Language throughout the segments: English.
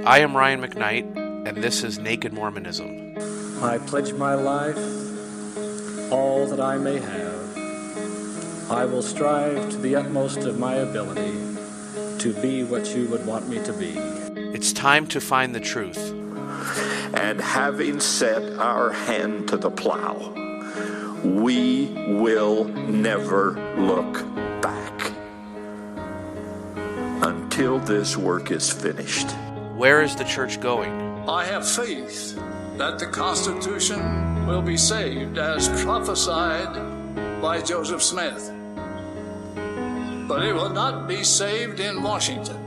I am Ryan McKnight, and this is Naked Mormonism. I pledge my life, all that I may have. I will strive to the utmost of my ability to be what you would want me to be. It's time to find the truth. And having set our hand to the plow, we will never look back until this work is finished. Where is the church going? I have faith that the Constitution will be saved as prophesied by Joseph Smith. But it will not be saved in Washington.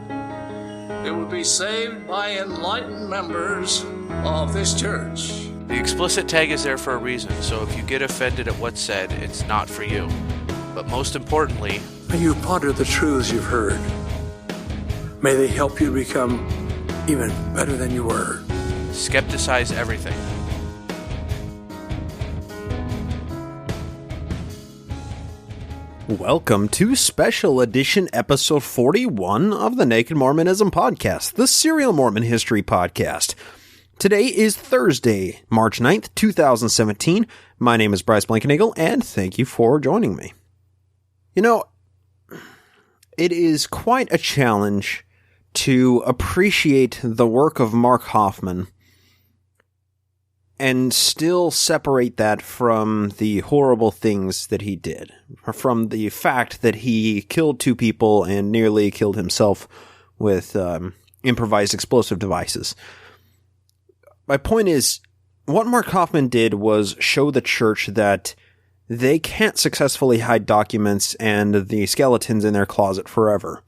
It will be saved by enlightened members of this church. The explicit tag is there for a reason, so if you get offended at what's said, it's not for you. But most importantly, may you ponder the truths you've heard. May they help you become even better than you were. skepticize everything. Welcome to Special Edition Episode 41 of the Naked Mormonism Podcast, the serial Mormon history podcast. Today is Thursday, March 9th, 2017. My name is Bryce Blankenagel, and thank you for joining me. You know, it is quite a challenge to appreciate the work of Mark Hofmann and still separate that from the horrible things that he did, from the fact that he killed two people and nearly killed himself with improvised explosive devices. My point is, what Mark Hofmann did was show the church that they can't successfully hide documents and the skeletons in their closet forever.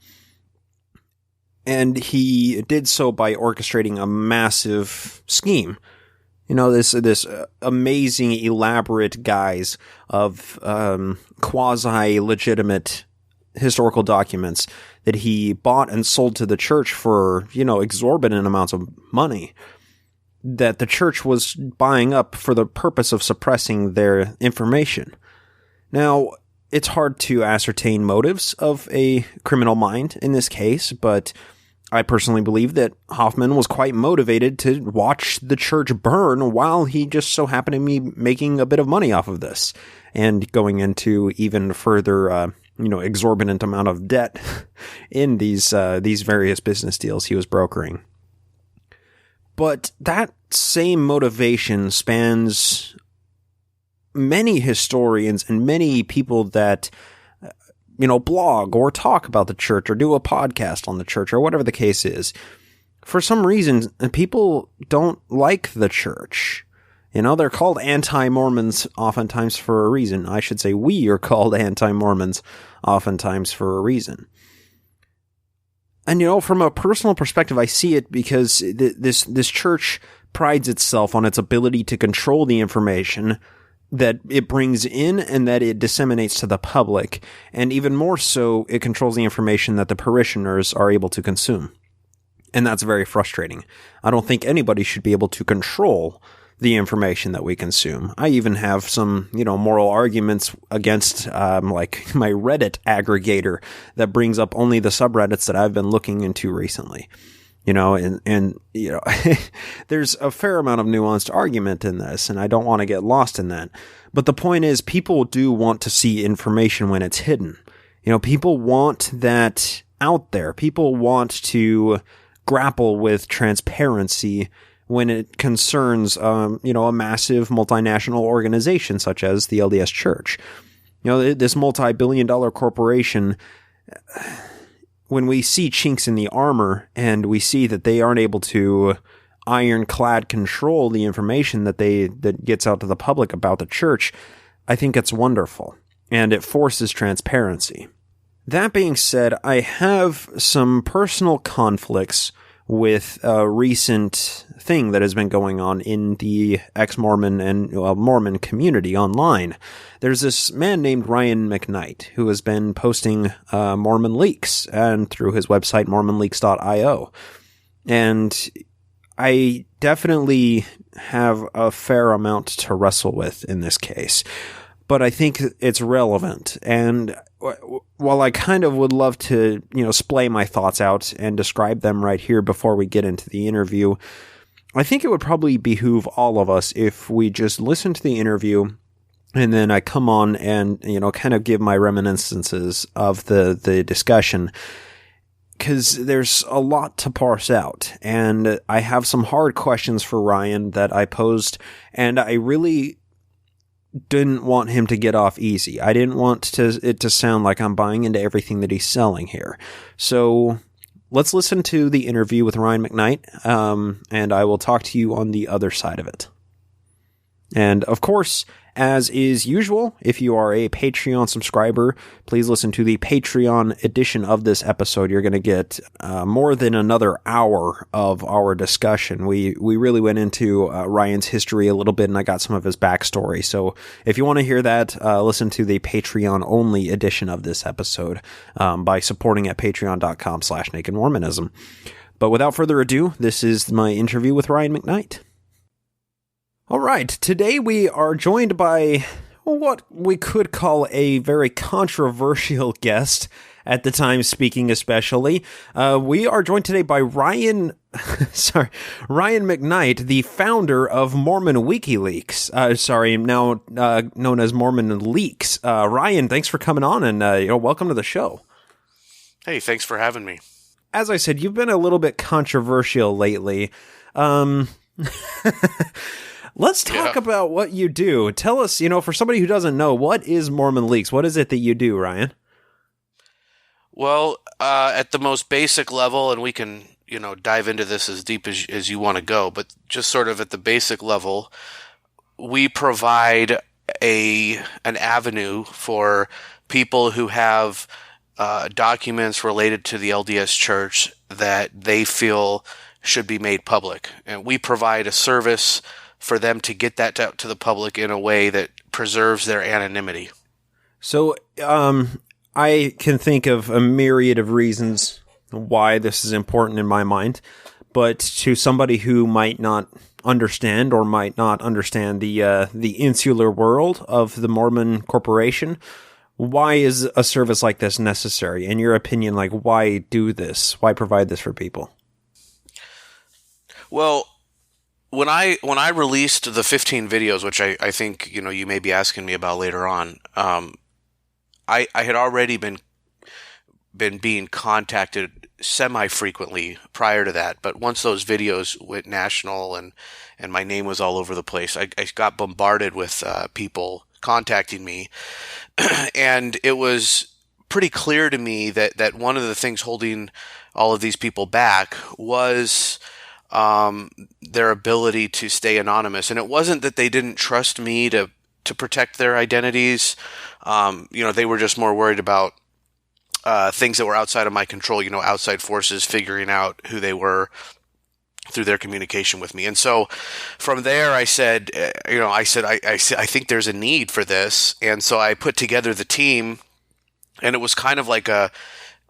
And he did so by orchestrating a massive scheme. You know, this amazing, elaborate guise of quasi-legitimate historical documents that he bought and sold to the church for, exorbitant amounts of money that the church was buying up for the purpose of suppressing their information. Now, it's hard to ascertain motives of a criminal mind in this case, but I personally believe that Hofmann was quite motivated to watch the church burn while he just so happened to be making a bit of money off of this and going into even further, exorbitant amount of debt in these various business deals he was brokering. But that same motivation spans many historians and many people that blog or talk about the church or do a podcast on the church or whatever the case is. For some reason, people don't like the church. They're called anti-Mormons oftentimes for a reason. I should say we are called anti-Mormons oftentimes for a reason. And, from a personal perspective, I see it because this church prides itself on its ability to control the information that it brings in and that it disseminates to the public, and even more so, it controls the information that the parishioners are able to consume. And that's very frustrating. I don't think anybody should be able to control the information that we consume. I even have some, moral arguments against, like my Reddit aggregator that brings up only the subreddits that I've been looking into recently. There's a fair amount of nuanced argument in this, and I don't want to get lost in that. But the point is, people do want to see information when it's hidden. People want that out there. People want to grapple with transparency when it concerns, a massive multinational organization such as the LDS Church. This multi-billion-dollar corporation, when we see chinks in the armor and we see that they aren't able to ironclad control the information that gets out to the public about the church, I think it's wonderful, and it forces transparency. That being said, I have some personal conflicts with a recent thing that has been going on in the ex-Mormon and Mormon community online. There's this man named Ryan McKnight who has been posting MormonLeaks and through his website MormonLeaks.io. And I definitely have a fair amount to wrestle with in this case. but I think it's relevant. And while I kind of would love to, splay my thoughts out and describe them right here before we get into the interview, I think it would probably behoove all of us if we just listen to the interview and then I come on and, kind of give my reminiscences of the discussion, because there's a lot to parse out. And I have some hard questions for Ryan that I posed, and I really didn't want him to get off easy. I didn't want it to sound like I'm buying into everything that he's selling here. So let's listen to the interview with Ryan McKnight, and I will talk to you on the other side of it. And of course, as is usual, if you are a Patreon subscriber, please listen to the Patreon edition of this episode. You're going to get more than another hour of our discussion. We really went into Ryan's history a little bit, and I got some of his backstory. So if you want to hear that, listen to the Patreon-only edition of this episode by supporting at patreon.com/nakedmormonism. But without further ado, this is my interview with Ryan McKnight. All right, today we are joined by what we could call a very controversial guest, at the time speaking especially. We are joined today by Ryan McKnight, the founder of Mormon WikiLeaks. Now known as MormonLeaks. Ryan, thanks for coming on, and welcome to the show. Hey, thanks for having me. As I said, you've been a little bit controversial lately. Let's talk about what you do. Tell us, for somebody who doesn't know, what is MormonLeaks? What is it that you do, Ryan? Well, at the most basic level, and we can, dive into this as deep as you want to go, but just sort of at the basic level, we provide an avenue for people who have documents related to the LDS Church that they feel should be made public. And we provide a service for them to get that to the public in a way that preserves their anonymity. So I can think of a myriad of reasons why this is important in my mind, but to somebody who might not understand or might not understand the insular world of the Mormon Corporation, why is a service like this necessary? In your opinion, why do this? Why provide this for people? Well, when I released the 15 videos, which I think you may be asking me about later on, I had already been being contacted semi-frequently prior to that. But once those videos went national and my name was all over the place, I got bombarded with people contacting me, and it was pretty clear to me that one of the things holding all of these people back was their ability to stay anonymous. And it wasn't that they didn't trust me to protect their identities. They were just more worried about things that were outside of my control, outside forces figuring out who they were through their communication with me. And so from there I said, I think there's a need for this. And so I put together the team, and it was kind of like a,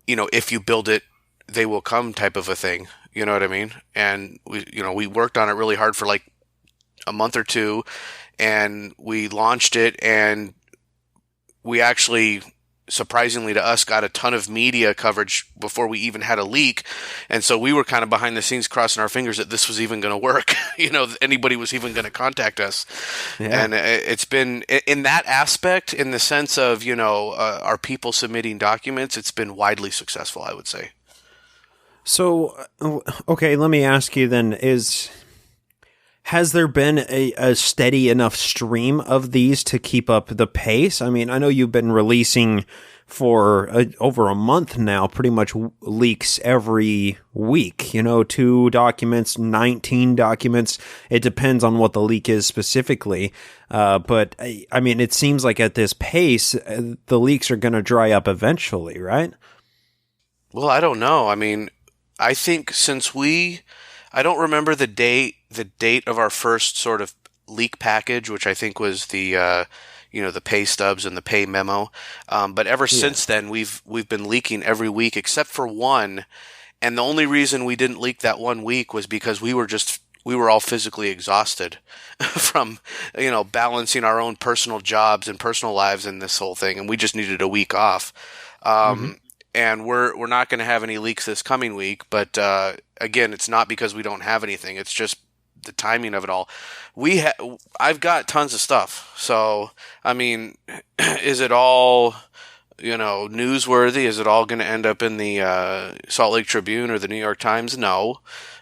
if you build it, they will come type of a thing. You know what I mean? And we worked on it really hard for a month or two, and we launched it, and we actually, surprisingly to us, got a ton of media coverage before we even had a leak. And so we were kind of behind the scenes crossing our fingers that this was even going to work, anybody was even going to contact us. Yeah. And it's been, in that aspect, in the sense of, our people submitting documents, it's been widely successful, I would say. So, okay, let me ask you then, has there been a steady enough stream of these to keep up the pace? I mean, I know you've been releasing for over a month now, pretty much leaks every week, 2 documents, 19 documents. It depends on what the leak is specifically. But I mean, it seems like at this pace, the leaks are going to dry up eventually, right? Well, I don't know. I mean, I think since I don't remember the date of our first sort of leak package, which I think was the the pay stubs and the pay memo. But ever since then, we've been leaking every week except for one. And the only reason we didn't leak that one week was because we were just we were all physically exhausted from, balancing our own personal jobs and personal lives in this whole thing, and we just needed a week off. And we're not going to have any leaks this coming week, but again, it's not because we don't have anything. It's just the timing of it all. I've got tons of stuff. So, I mean, is it all, newsworthy? Is it all going to end up in the Salt Lake Tribune or the New York Times? No.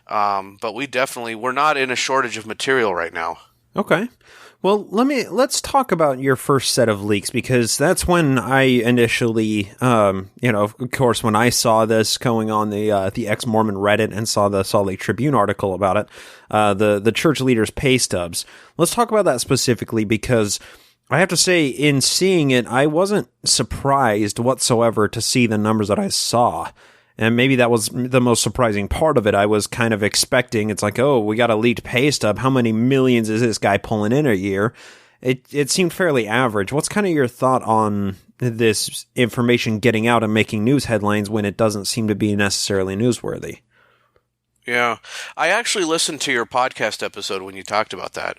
But we're not in a shortage of material right now. Okay. Well, let's talk about your first set of leaks, because that's when I initially, of course, when I saw this going on the ex-Mormon Reddit and saw the Salt Lake Tribune article about it, the church leaders' pay stubs. Let's talk about that specifically, because I have to say, in seeing it, I wasn't surprised whatsoever to see the numbers that I saw. And maybe that was the most surprising part of it. I was kind of expecting, it's like, oh, we got a leaked pay stub. How many millions is this guy pulling in a year? It seemed fairly average. What's kind of your thought on this information getting out and making news headlines when it doesn't seem to be necessarily newsworthy? Yeah. I actually listened to your podcast episode when you talked about that.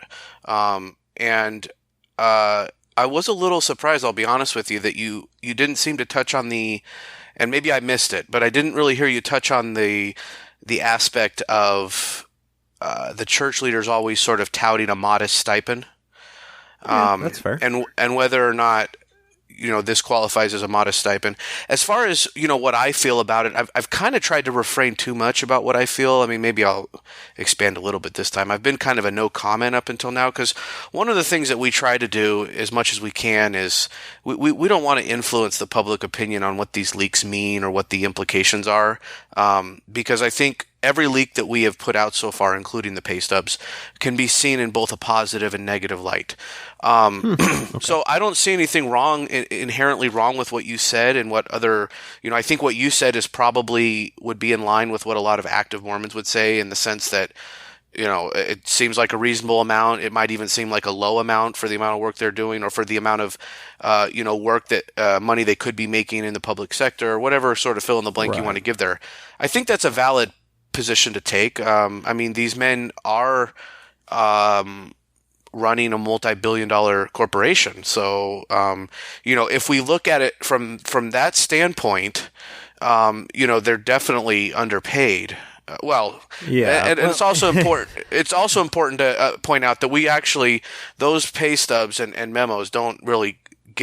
And I was a little surprised, I'll be honest with you, that you didn't seem to touch on and maybe I missed it, but I didn't really hear you touch on the aspect of the church leaders always sort of touting a modest stipend. Yeah, that's fair. And whether or not, this qualifies as a modest stipend. As far as, what I feel about it, I've kind of tried to refrain too much about what I feel. I mean, maybe I'll expand a little bit this time. I've been kind of a no comment up until now, because one of the things that we try to do as much as we can is we don't want to influence the public opinion on what these leaks mean or what the implications are, because I think every leak that we have put out so far, including the pay stubs, can be seen in both a positive and negative light. Okay. So I don't see anything inherently wrong with what you said, and what other, I think what you said is probably would be in line with what a lot of active Mormons would say, in the sense that, it seems like a reasonable amount. It might even seem like a low amount for the amount of work they're doing, or for the amount of, work that, money they could be making in the public sector, or whatever sort of fill in the blank you want to give there. I think that's a valid position to take. I mean, these men are running a multi-billion-dollar corporation. So, if we look at it from that standpoint, they're definitely underpaid. And it's also important. It's also important to point out that we actually, those pay stubs and memos don't really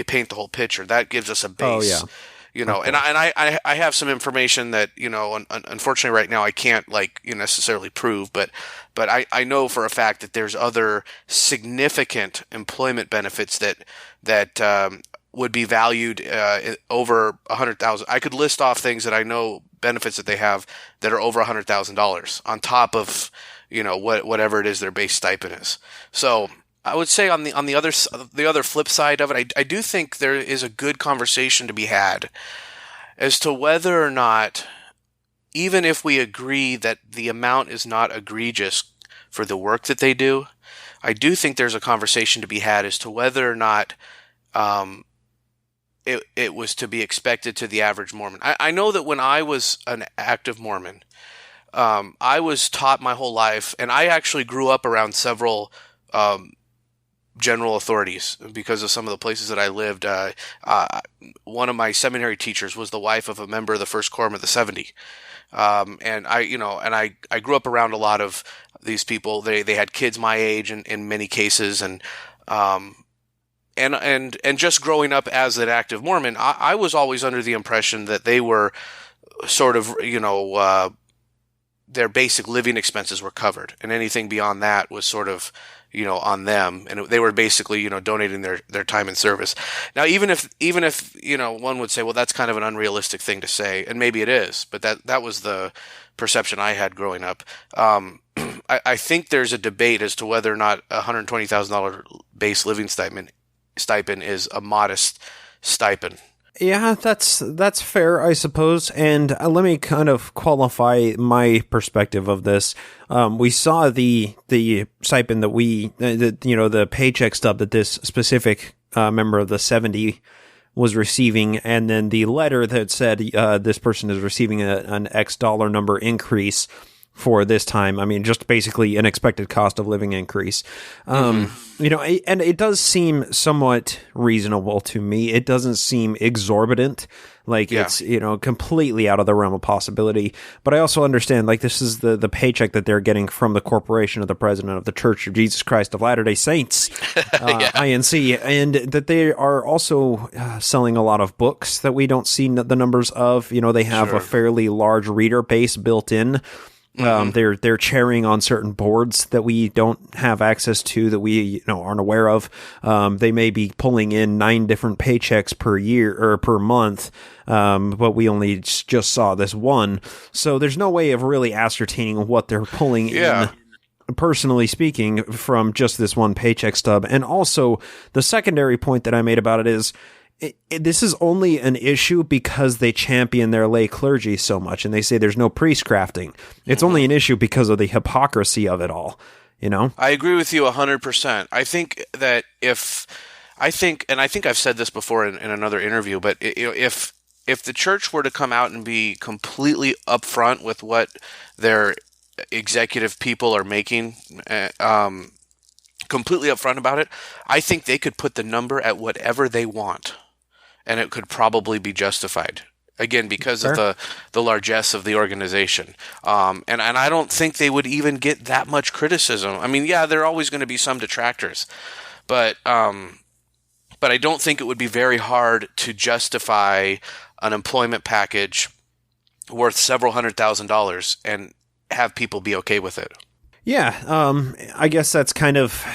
paint the whole picture. That gives us a base. Oh, yeah. And I have some information that, unfortunately right now I can't necessarily prove, but I know for a fact that there's other significant employment benefits that would be valued over $100,000. I could list off things that I know, benefits that they have, that are over $100,000 on top of, whatever it is their base stipend is. So I would say on the other flip side of it, I do think there is a good conversation to be had as to whether or not, even if we agree that the amount is not egregious for the work that they do, I do think there's a conversation to be had as to whether or not it was to be expected to the average Mormon. I know that when I was an active Mormon, I was taught my whole life, and I actually grew up around several general authorities because of some of the places that I lived. One of my seminary teachers was the wife of a member of the First Quorum of the 70. And I grew up around a lot of these people. They had kids my age in many cases. And just growing up as an active Mormon, I was always under the impression that they were sort of, their basic living expenses were covered, and anything beyond that was sort of, on them, and they were basically, donating their time and service. Now, even if, one would say, well, that's kind of an unrealistic thing to say, and maybe it is, but that was the perception I had growing up. I think there's a debate as to whether or not $120,000 base living stipend is a modest stipend. Yeah, that's fair, I suppose. And let me kind of qualify my perspective of this. We saw the stipend that the paycheck stub that this specific member of the 70 was receiving, and then the letter that said this person is receiving an X dollar number increase for this time. I mean, just basically an expected cost of living increase. You know, and it does seem somewhat reasonable to me. It doesn't seem exorbitant, like it's, you know, completely out of the realm of possibility. But I also understand, like, this is the paycheck that they're getting from the corporation of the President of the Church of Jesus Christ of Latter-day Saints, INC, and that they are also selling a lot of books that we don't see the numbers of. You know, they have a fairly large reader base built in. They're chairing on certain boards that we don't have access to, that we, you know, aren't aware of. They may be pulling in 9 different paychecks per year or per month, but we only just saw this one. So there's no way of really ascertaining what they're pulling in, personally speaking, from just this one paycheck stub. And also, the secondary point that I made about it is, this is only an issue because they champion their lay clergy so much, and they say there's no priestcrafting. It's only an issue because of the hypocrisy of it all, you know? I agree with you 100%. I think that I think I've said this before in another interview, but if the church were to come out and be completely upfront with what their executive people are making, completely upfront about it, I think they could put the number at whatever they want, and it could probably be justified. Again, because of the largesse of the organization. And I don't think they would even get that much criticism. I mean, yeah, there are always going to be some detractors, but I don't think it would be very hard to justify an employment package worth several $100,000 and have people be okay with it. Yeah, I guess that's kind of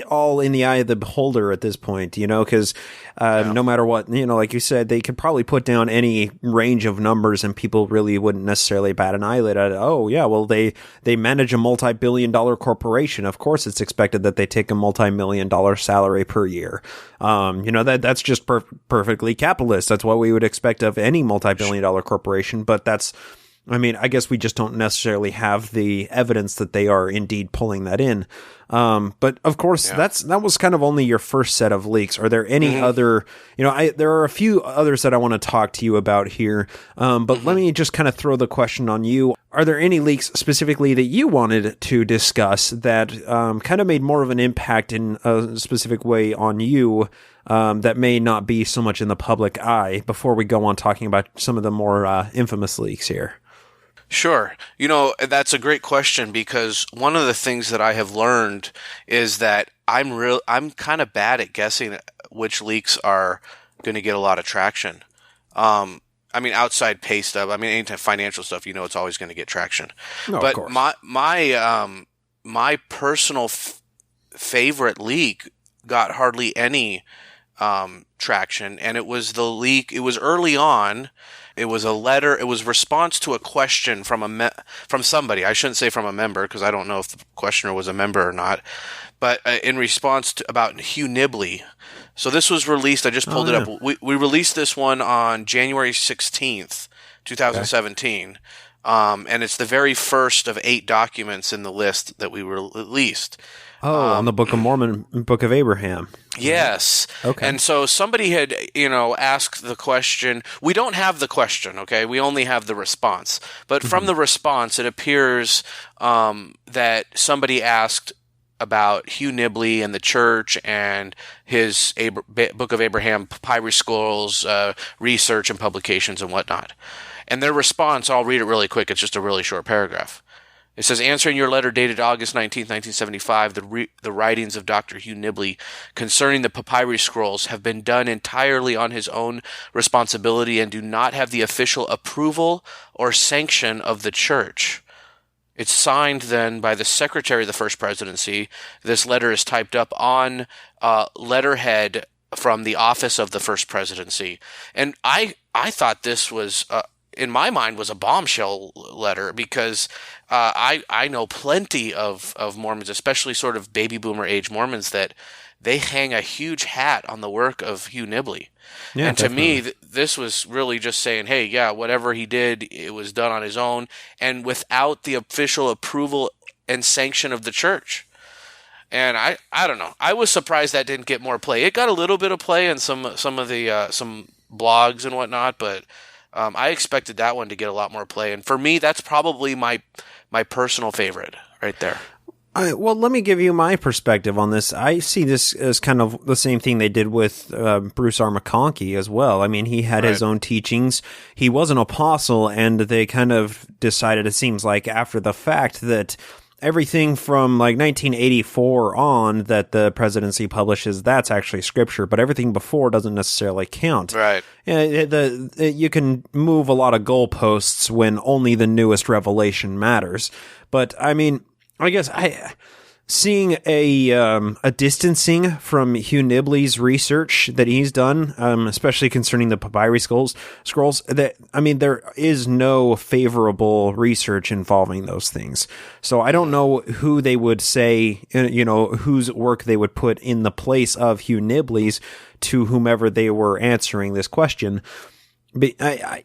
all in the eye of the beholder at this point, you know, because no matter what, you know, like you said, they could probably put down any range of numbers and people really wouldn't necessarily bat an eyelid at it. Oh, yeah, well, they manage a multi-billion-dollar corporation. Of course, it's expected that they take a multi-million-dollar salary per year. You know, that's just perfectly capitalist. That's what we would expect of any multi-billion-dollar corporation, but that's... I mean, I guess we just don't necessarily have the evidence that they are indeed pulling that in. But of course, that was kind of only your first set of leaks. Are there any other, you know, there are a few others that I want to talk to you about here. But let me just kind of throw the question on you. Are there any leaks specifically that you wanted to discuss that kind of made more of an impact in a specific way on you that may not be so much in the public eye before we go on talking about some of the more infamous leaks here? Sure. You know, that's a great question, because one of the things that I have learned is that I'm kind of bad at guessing which leaks are going to get a lot of traction. I mean, outside pay stuff, I mean, any financial stuff, you know, it's always going to get traction. No, but of course. my personal favorite leak got hardly any traction, and it was the leak. It was early on. It was a letter. It was response to a question from from somebody. I shouldn't say from a member, because I don't know if the questioner was a member or not. But in response to about Hugh Nibley. So this was released. I just pulled it up. We released this one on January 16th, 2017. And it's the very first of 8 documents in the list that we released. Oh, on the Book of Mormon, Book of Abraham. Yes. Okay. And so somebody had, you know, asked the question. We don't have the question, okay? We only have the response. But from the response, it appears that somebody asked about Hugh Nibley and the church and his Book of Abraham papyrus scrolls, research and publications and whatnot. And their response, I'll read it really quick. It's just a really short paragraph. It says, answering your letter dated August 19, 1975, the writings of Dr. Hugh Nibley concerning the papyrus scrolls have been done entirely on his own responsibility and do not have the official approval or sanction of the church. It's signed then by the secretary of the First Presidency. This letter is typed up on letterhead from the office of the First Presidency. And I thought this was... in my mind, was a bombshell letter, because I know plenty of Mormons, especially sort of baby boomer age Mormons, that they hang a huge hat on the work of Hugh Nibley. Yeah, and definitely. To me, this was really just saying, hey, yeah, whatever he did, it was done on his own and without the official approval and sanction of the church. And I don't know. I was surprised that didn't get more play. It got a little bit of play in some of the some blogs and whatnot, but I expected that one to get a lot more play, and for me, that's probably my personal favorite right there. Well, let me give you my perspective on this. I see this as kind of the same thing they did with Bruce R. McConkie as well. I mean, he had his own teachings. He was an apostle, and they kind of decided, it seems like, after the fact that everything from like 1984 on that the presidency publishes, that's actually scripture, but everything before doesn't necessarily count. Right. You can move a lot of goalposts when only the newest revelation matters. But, I mean, I guess seeing a distancing from Hugh Nibley's research that he's done, especially concerning the papyri scrolls, that, I mean, there is no favorable research involving those things. So I don't know who they would say, whose work they would put in the place of Hugh Nibley's to whomever they were answering this question. But I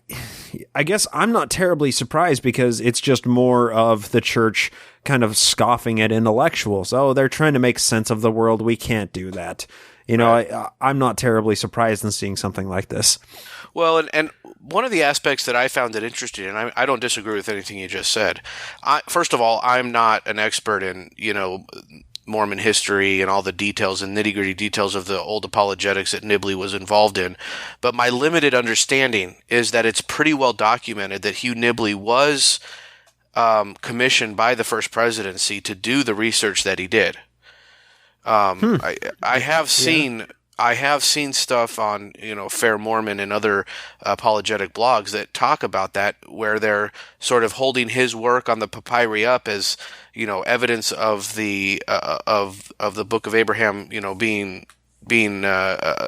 guess I'm not terribly surprised, because it's just more of the church kind of scoffing at intellectuals. Oh, they're trying to make sense of the world. We can't do that. I'm not terribly surprised in seeing something like this. Well, and one of the aspects that I found it interesting, and I don't disagree with anything you just said. First of all, I'm not an expert in, Mormon history and all the details and nitty-gritty details of the old apologetics that Nibley was involved in. But my limited understanding is that it's pretty well documented that Hugh Nibley was commissioned by the First Presidency to do the research that he did. I have seen stuff on, Fair Mormon and other apologetic blogs that talk about that, where they're sort of holding his work on the papyri up as, evidence of the Book of Abraham, being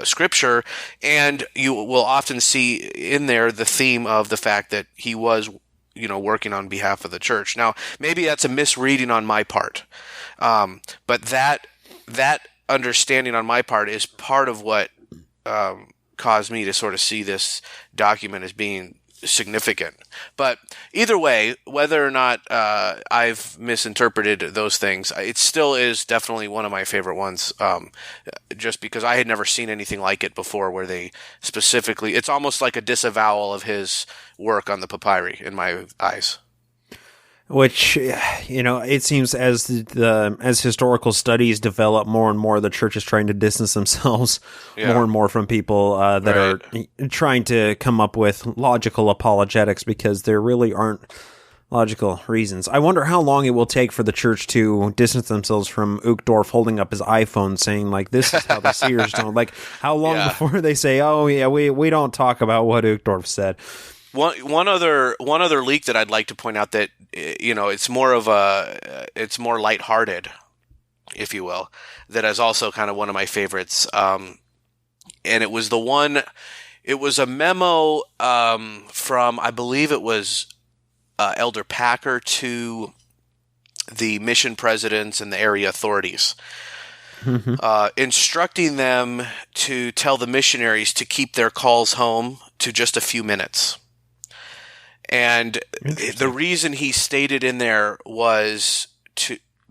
scripture, and you will often see in there the theme of the fact that he was, working on behalf of the church. Now, maybe that's a misreading on my part, but that understanding on my part is part of what caused me to sort of see this document as being significant. But either way, whether or not I've misinterpreted those things, it still is definitely one of my favorite ones, just because I had never seen anything like it before, where they specifically, it's almost like a disavowal of his work on the papyri in my eyes. Which, it seems as historical studies develop more and more, the church is trying to distance themselves more and more from people that are trying to come up with logical apologetics, because there really aren't logical reasons. I wonder how long it will take for the church to distance themselves from Uchtdorf holding up his iPhone saying, like, this is how the seers don't. Like, how long before they say, oh, yeah, we don't talk about what Uchtdorf said. One other leak that I'd like to point out that, it's more lighthearted, if you will, that is also kind of one of my favorites. And it was a memo from, I believe it was Elder Packer to the mission presidents and the area authorities, instructing them to tell the missionaries to keep their calls home to just a few minutes. And the reason he stated in there was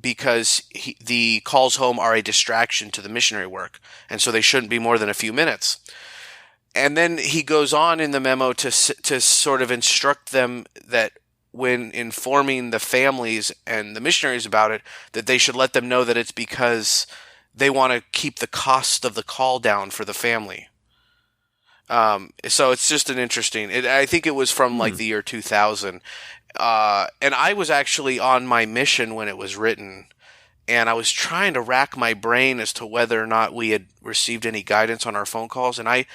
because the calls home are a distraction to the missionary work, and so they shouldn't be more than a few minutes. And then he goes on in the memo to sort of instruct them that when informing the families and the missionaries about it, that they should let them know that it's because they want to keep the cost of the call down for the family. So it's just an interesting, I think it was from like the year 2000. And I was actually on my mission when it was written, and I was trying to rack my brain as to whether or not we had received any guidance on our phone calls. And I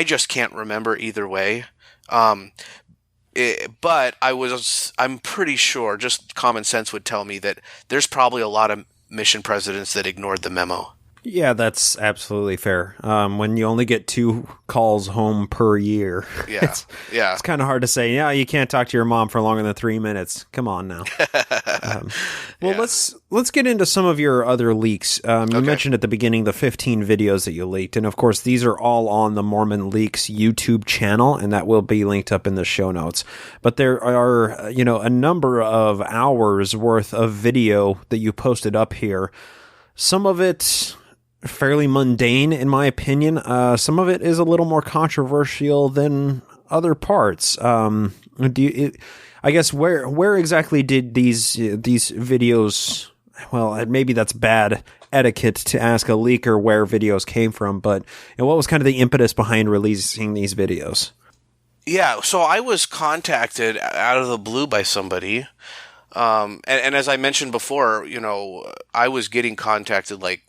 just can't remember either way. But I'm pretty sure, just common sense would tell me that there's probably a lot of mission presidents that ignored the memo. Yeah, that's absolutely fair. When you only get 2 calls home per year, it's kind of hard to say, you can't talk to your mom for longer than 3 minutes. Come on now. Let's get into some of your other leaks. You mentioned at the beginning the 15 videos that you leaked, and of course these are all on the MormonLeaks YouTube channel, and that will be linked up in the show notes. But there are, a number of hours worth of video that you posted up here. Some of it fairly mundane, in my opinion. Some of it is a little more controversial than other parts. I guess where exactly did these videos? Well, maybe that's bad etiquette to ask a leaker where videos came from, but what was kind of the impetus behind releasing these videos? Yeah, so I was contacted out of the blue by somebody, and as I mentioned before, I was getting contacted like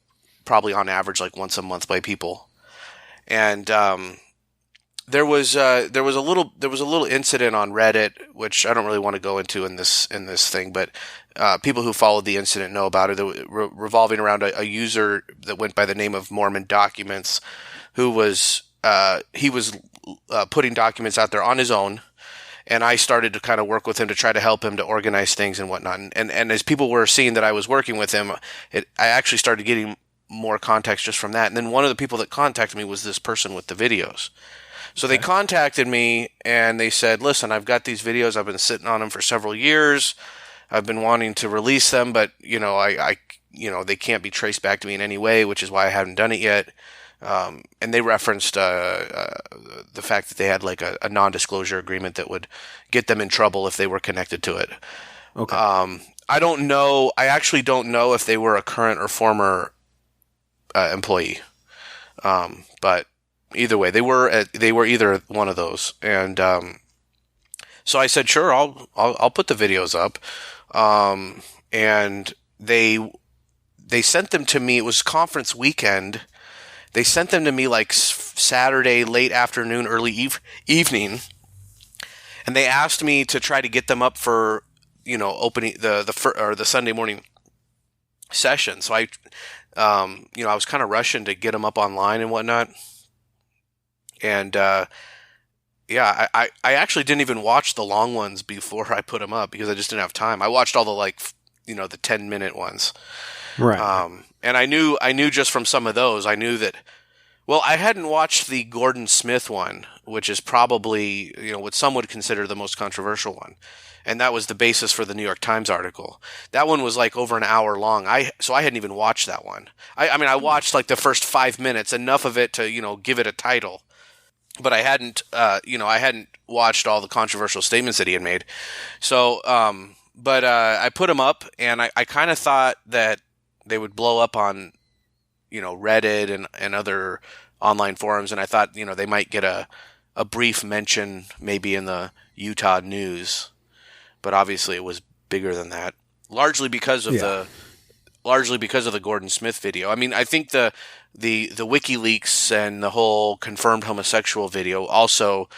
probably on average like once a month by people, and there was a little incident on Reddit, which I don't really want to go into in this thing, but people who followed the incident know about it. Revolving around a user that went by the name of Mormon Documents, who was putting documents out there on his own, and I started to kind of work with him to try to help him to organize things and whatnot. And as people were seeing that I was working with him, I actually started getting more context just from that. And then one of the people that contacted me was this person with the videos. So they contacted me and they said, listen, I've got these videos. I've been sitting on them for several years. I've been wanting to release them, but they can't be traced back to me in any way, which is why I haven't done it yet. And they referenced the fact that they had like a non-disclosure agreement that would get them in trouble if they were connected to it. Okay. I don't know. I actually don't know if they were a current or former employee. But either way, they were either one of those. And so I said, sure, I'll put the videos up. And they sent them to me. It was conference weekend. They sent them to me like Saturday, late afternoon, early evening, and they asked me to try to get them up for, opening the Sunday morning session. So I was kind of rushing to get them up online and whatnot. And I actually didn't even watch the long ones before I put them up because I just didn't have time. I watched all the the 10-minute ones. Right. And I knew just from some of those, I knew that, well, I hadn't watched the Gordon Smith one, which is probably, what some would consider the most controversial one. And that was the basis for the New York Times article. That one was like over an hour long. So I hadn't even watched that one. I watched like the first 5 minutes, enough of it to, give it a title. But I hadn't watched all the controversial statements that he had made. So, I put them up and I kind of thought that they would blow up on, Reddit and other online forums. And I thought, they might get a brief mention maybe in the Utah news, but obviously it was bigger than that, largely because of the Gordon Smith video. I mean, I think the WikiLeaks and the whole confirmed homosexual video also,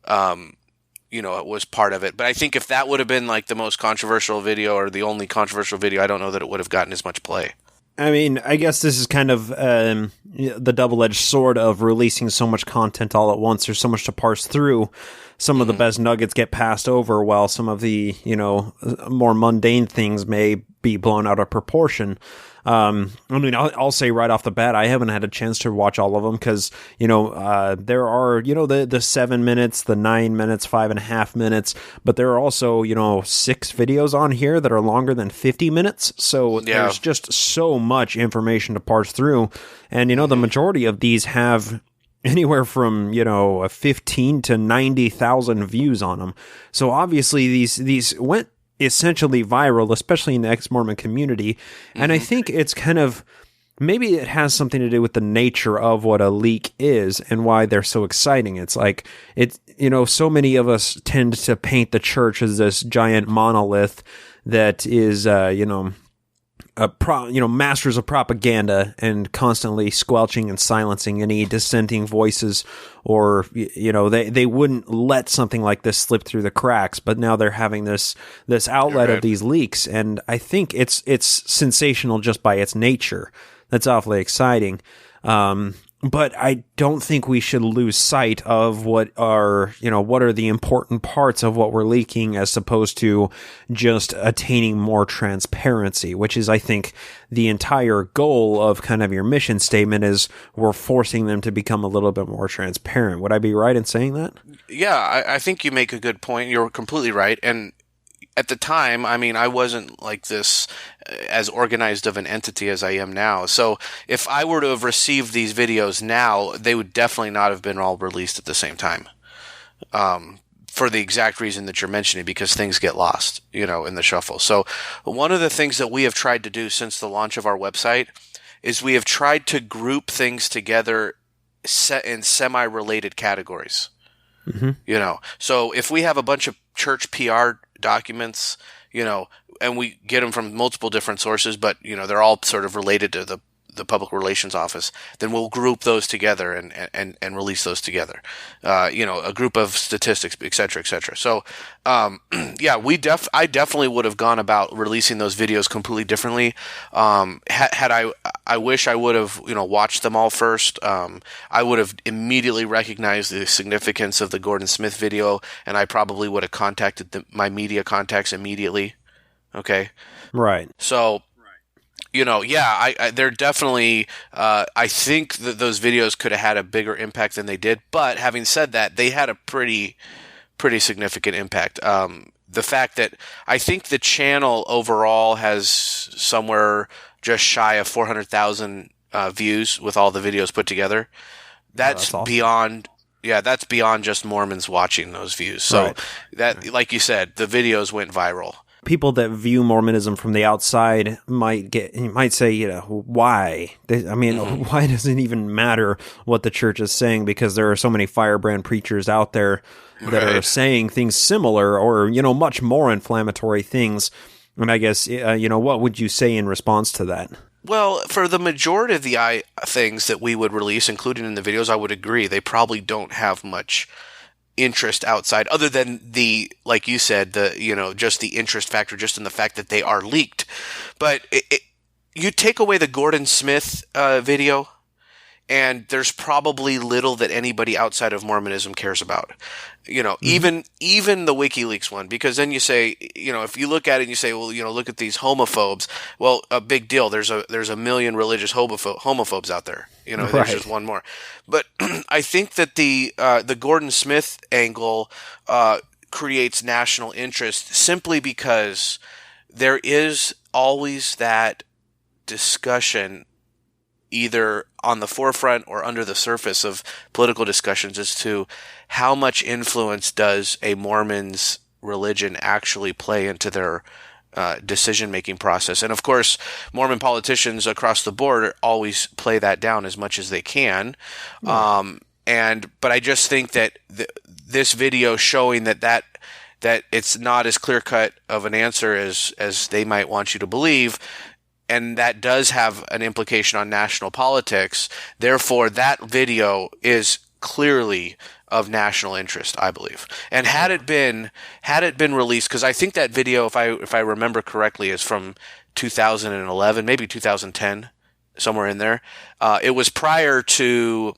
it was part of it. But I think if that would have been like the most controversial video or the only controversial video, I don't know that it would have gotten as much play. I mean, I guess this is kind of the double-edged sword of releasing so much content all at once. There's so much to parse through. Some of the best nuggets get passed over, while some of the, more mundane things may be blown out of proportion. I'll say right off the bat, I haven't had a chance to watch all of them because, there are, the 7 minutes, the 9 minutes, 5.5 minutes, but there are also, 6 videos on here that are longer than 50 minutes. So there's just so much information to parse through. And, the majority of these have anywhere from, 15 to 90,000 views on them. So obviously these went essentially viral, especially in the ex-Mormon community. And I think it's kind of, maybe it has something to do with the nature of what a leak is and why they're so exciting. It's like, so many of us tend to paint the church as this giant monolith that is, masters of propaganda and constantly squelching and silencing any dissenting voices, or, they wouldn't let something like this slip through the cracks, but now they're having this outlet of these leaks. And I think it's sensational just by its nature. That's awfully exciting. But I don't think we should lose sight of what are the important parts of what we're leaking, as opposed to just attaining more transparency, which is, I think, the entire goal of kind of your mission statement is we're forcing them to become a little bit more transparent. Would I be right in saying that? Yeah, I think you make a good point. You're completely right. And at the time, I wasn't like this as organized of an entity as I am now. So if I were to have received these videos now, they would definitely not have been all released at the same time. for the exact reason that you're mentioning, because things get lost, in the shuffle. So one of the things that we have tried to do since the launch of our website is we have tried to group things together set in semi-related categories. Mm-hmm. So if we have a bunch of church PR documents, and we get them from multiple different sources, but, they're all sort of related to the public relations office, then we'll group those together and release those together. A group of statistics, et cetera, et cetera. So, yeah, I definitely would have gone about releasing those videos completely differently. I wish I would have, watched them all first. I would have immediately recognized the significance of the Gordon Smith video, and I probably would have contacted my media contacts immediately. Okay. Right. So, they're definitely, I think that those videos could have had a bigger impact than they did. But having said that, they had a pretty significant impact. The fact that I think the channel overall has somewhere just shy of 400,000 views with all the videos put together. That's awesome. That's beyond just Mormons watching those views. So that, like you said, the videos went viral. People that view Mormonism from the outside might say, why? Why does it even matter what the church is saying? Because there are so many firebrand preachers out there that are saying things similar or, much more inflammatory things. And I guess, what would you say in response to that? Well, for the majority of the things that we would release, including in the videos, I would agree. They probably don't have much interest outside, other than the, like you said, just the interest factor, just in the fact that they are leaked. But you take away the Gordon Smith video, and there's probably little that anybody outside of Mormonism cares about. Even the WikiLeaks one, because then you say, if you look at it and you say, well, look at these homophobes. Well, a big deal. There's a million religious homophobes out there. There's just one more. But I think that the Gordon Smith angle creates national interest simply because there is always that discussion, either on the forefront or under the surface of political discussions, as to how much influence does a Mormon's religion actually play into their decision-making process. And of course, Mormon politicians across the board always play that down as much as they can. But I just think that this video showing that it's not as clear-cut of an answer as they might want you to believe, and that does have an implication on national politics. Therefore, that video is clearly of national interest, I believe. And had it been released, because I think that video, if I remember correctly, is from 2011, maybe 2010, somewhere in there. It was prior to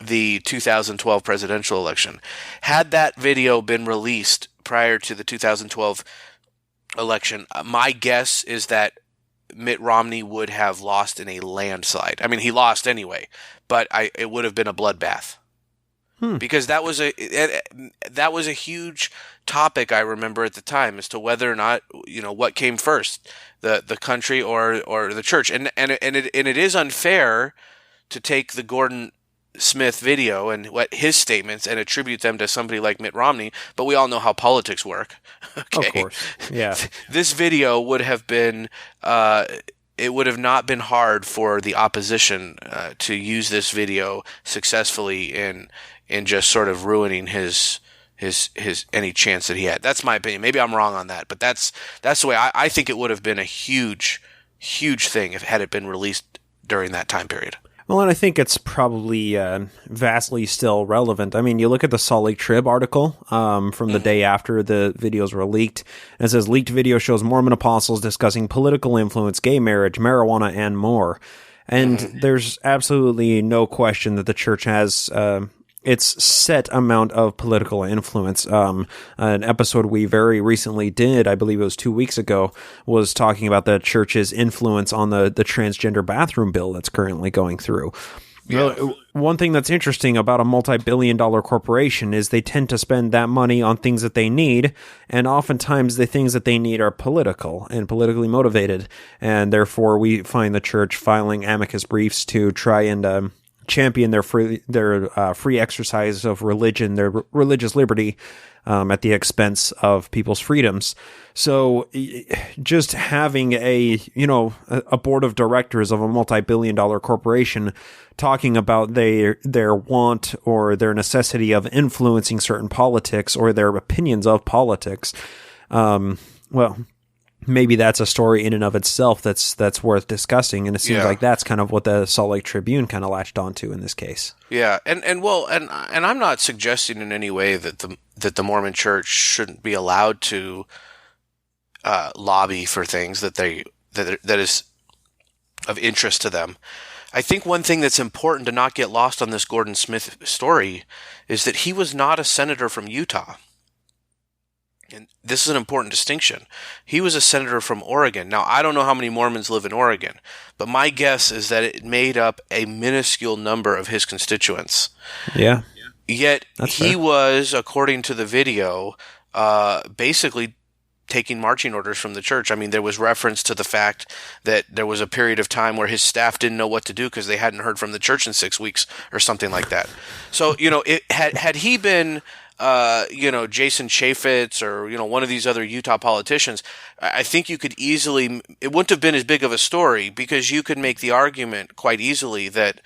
the 2012 presidential election. Had that video been released prior to the 2012 election, my guess is that Mitt Romney would have lost in a landslide. I mean, he lost anyway, but it would have been a bloodbath. Because that was a huge topic, I remember at the time, as to whether or not, what came first, the country or the church. And it is unfair to take the Gordon Smith video and what his statements and attribute them to somebody like Mitt Romney, but we all know how politics work. Okay? Of course. Yeah. This video would have been it would have not been hard for the opposition to use this video successfully in just sort of ruining his any chance that he had. That's my opinion. Maybe I'm wrong on that, but that's the way I think it would have been a huge thing had it been released during that time period. Well, and I think it's probably vastly still relevant. I mean, you look at the Salt Lake Trib article from the day after the videos were leaked, and it says, leaked video shows Mormon apostles discussing political influence, gay marriage, marijuana, and more. And there's absolutely no question that the church has its set amount of political influence. An episode we very recently did, I believe it was 2 weeks ago, was talking about the church's influence on the transgender bathroom bill that's currently going through. Yeah. One thing that's interesting about a multi-billion-dollar corporation is they tend to spend that money on things that they need, and oftentimes the things that they need are political and politically motivated, and therefore we find the church filing amicus briefs to try and champion their free exercise of religion, their religious liberty, at the expense of people's freedoms. So just having a board of directors of a multi-billion-dollar corporation talking about their want or their necessity of influencing certain politics or their opinions of politics, well, maybe that's a story in and of itself that's worth discussing, and it seems like that's kind of what the Salt Lake Tribune kind of latched onto in this case. Yeah, and I'm not suggesting in any way that the Mormon Church shouldn't be allowed to lobby for things that is of interest to them. I think one thing that's important to not get lost on this Gordon Smith story is that he was not a senator from Utah. And this is an important distinction. He was a senator from Oregon. Now, I don't know how many Mormons live in Oregon, but my guess is that it made up a minuscule number of his constituents. Yeah. Yet he was, according to the video, basically taking marching orders from the church. I mean, there was reference to the fact that there was a period of time where his staff didn't know what to do because they hadn't heard from the church in 6 weeks or something like that. So, had he been, Jason Chaffetz or, one of these other Utah politicians, I think you could easily, it wouldn't have been as big of a story because you could make the argument quite easily that,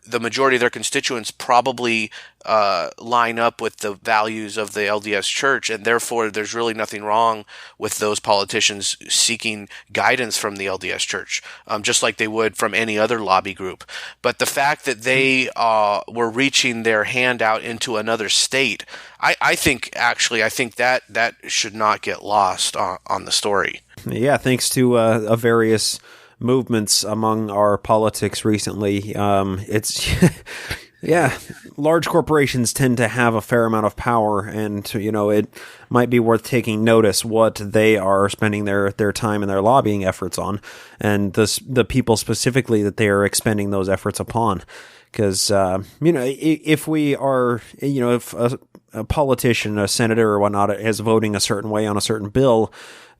the majority of their constituents probably line up with the values of the LDS Church, and therefore there's really nothing wrong with those politicians seeking guidance from the LDS Church, just like they would from any other lobby group. But the fact that they were reaching their hand out into another state, I think that should not get lost on the story. Yeah, thanks to various movements among our politics recently. Large corporations tend to have a fair amount of power, and it might be worth taking notice what they are spending their time and their lobbying efforts on, and the people specifically that they are expending those efforts upon. Because if we are, if a politician, a senator or whatnot, is voting a certain way on a certain bill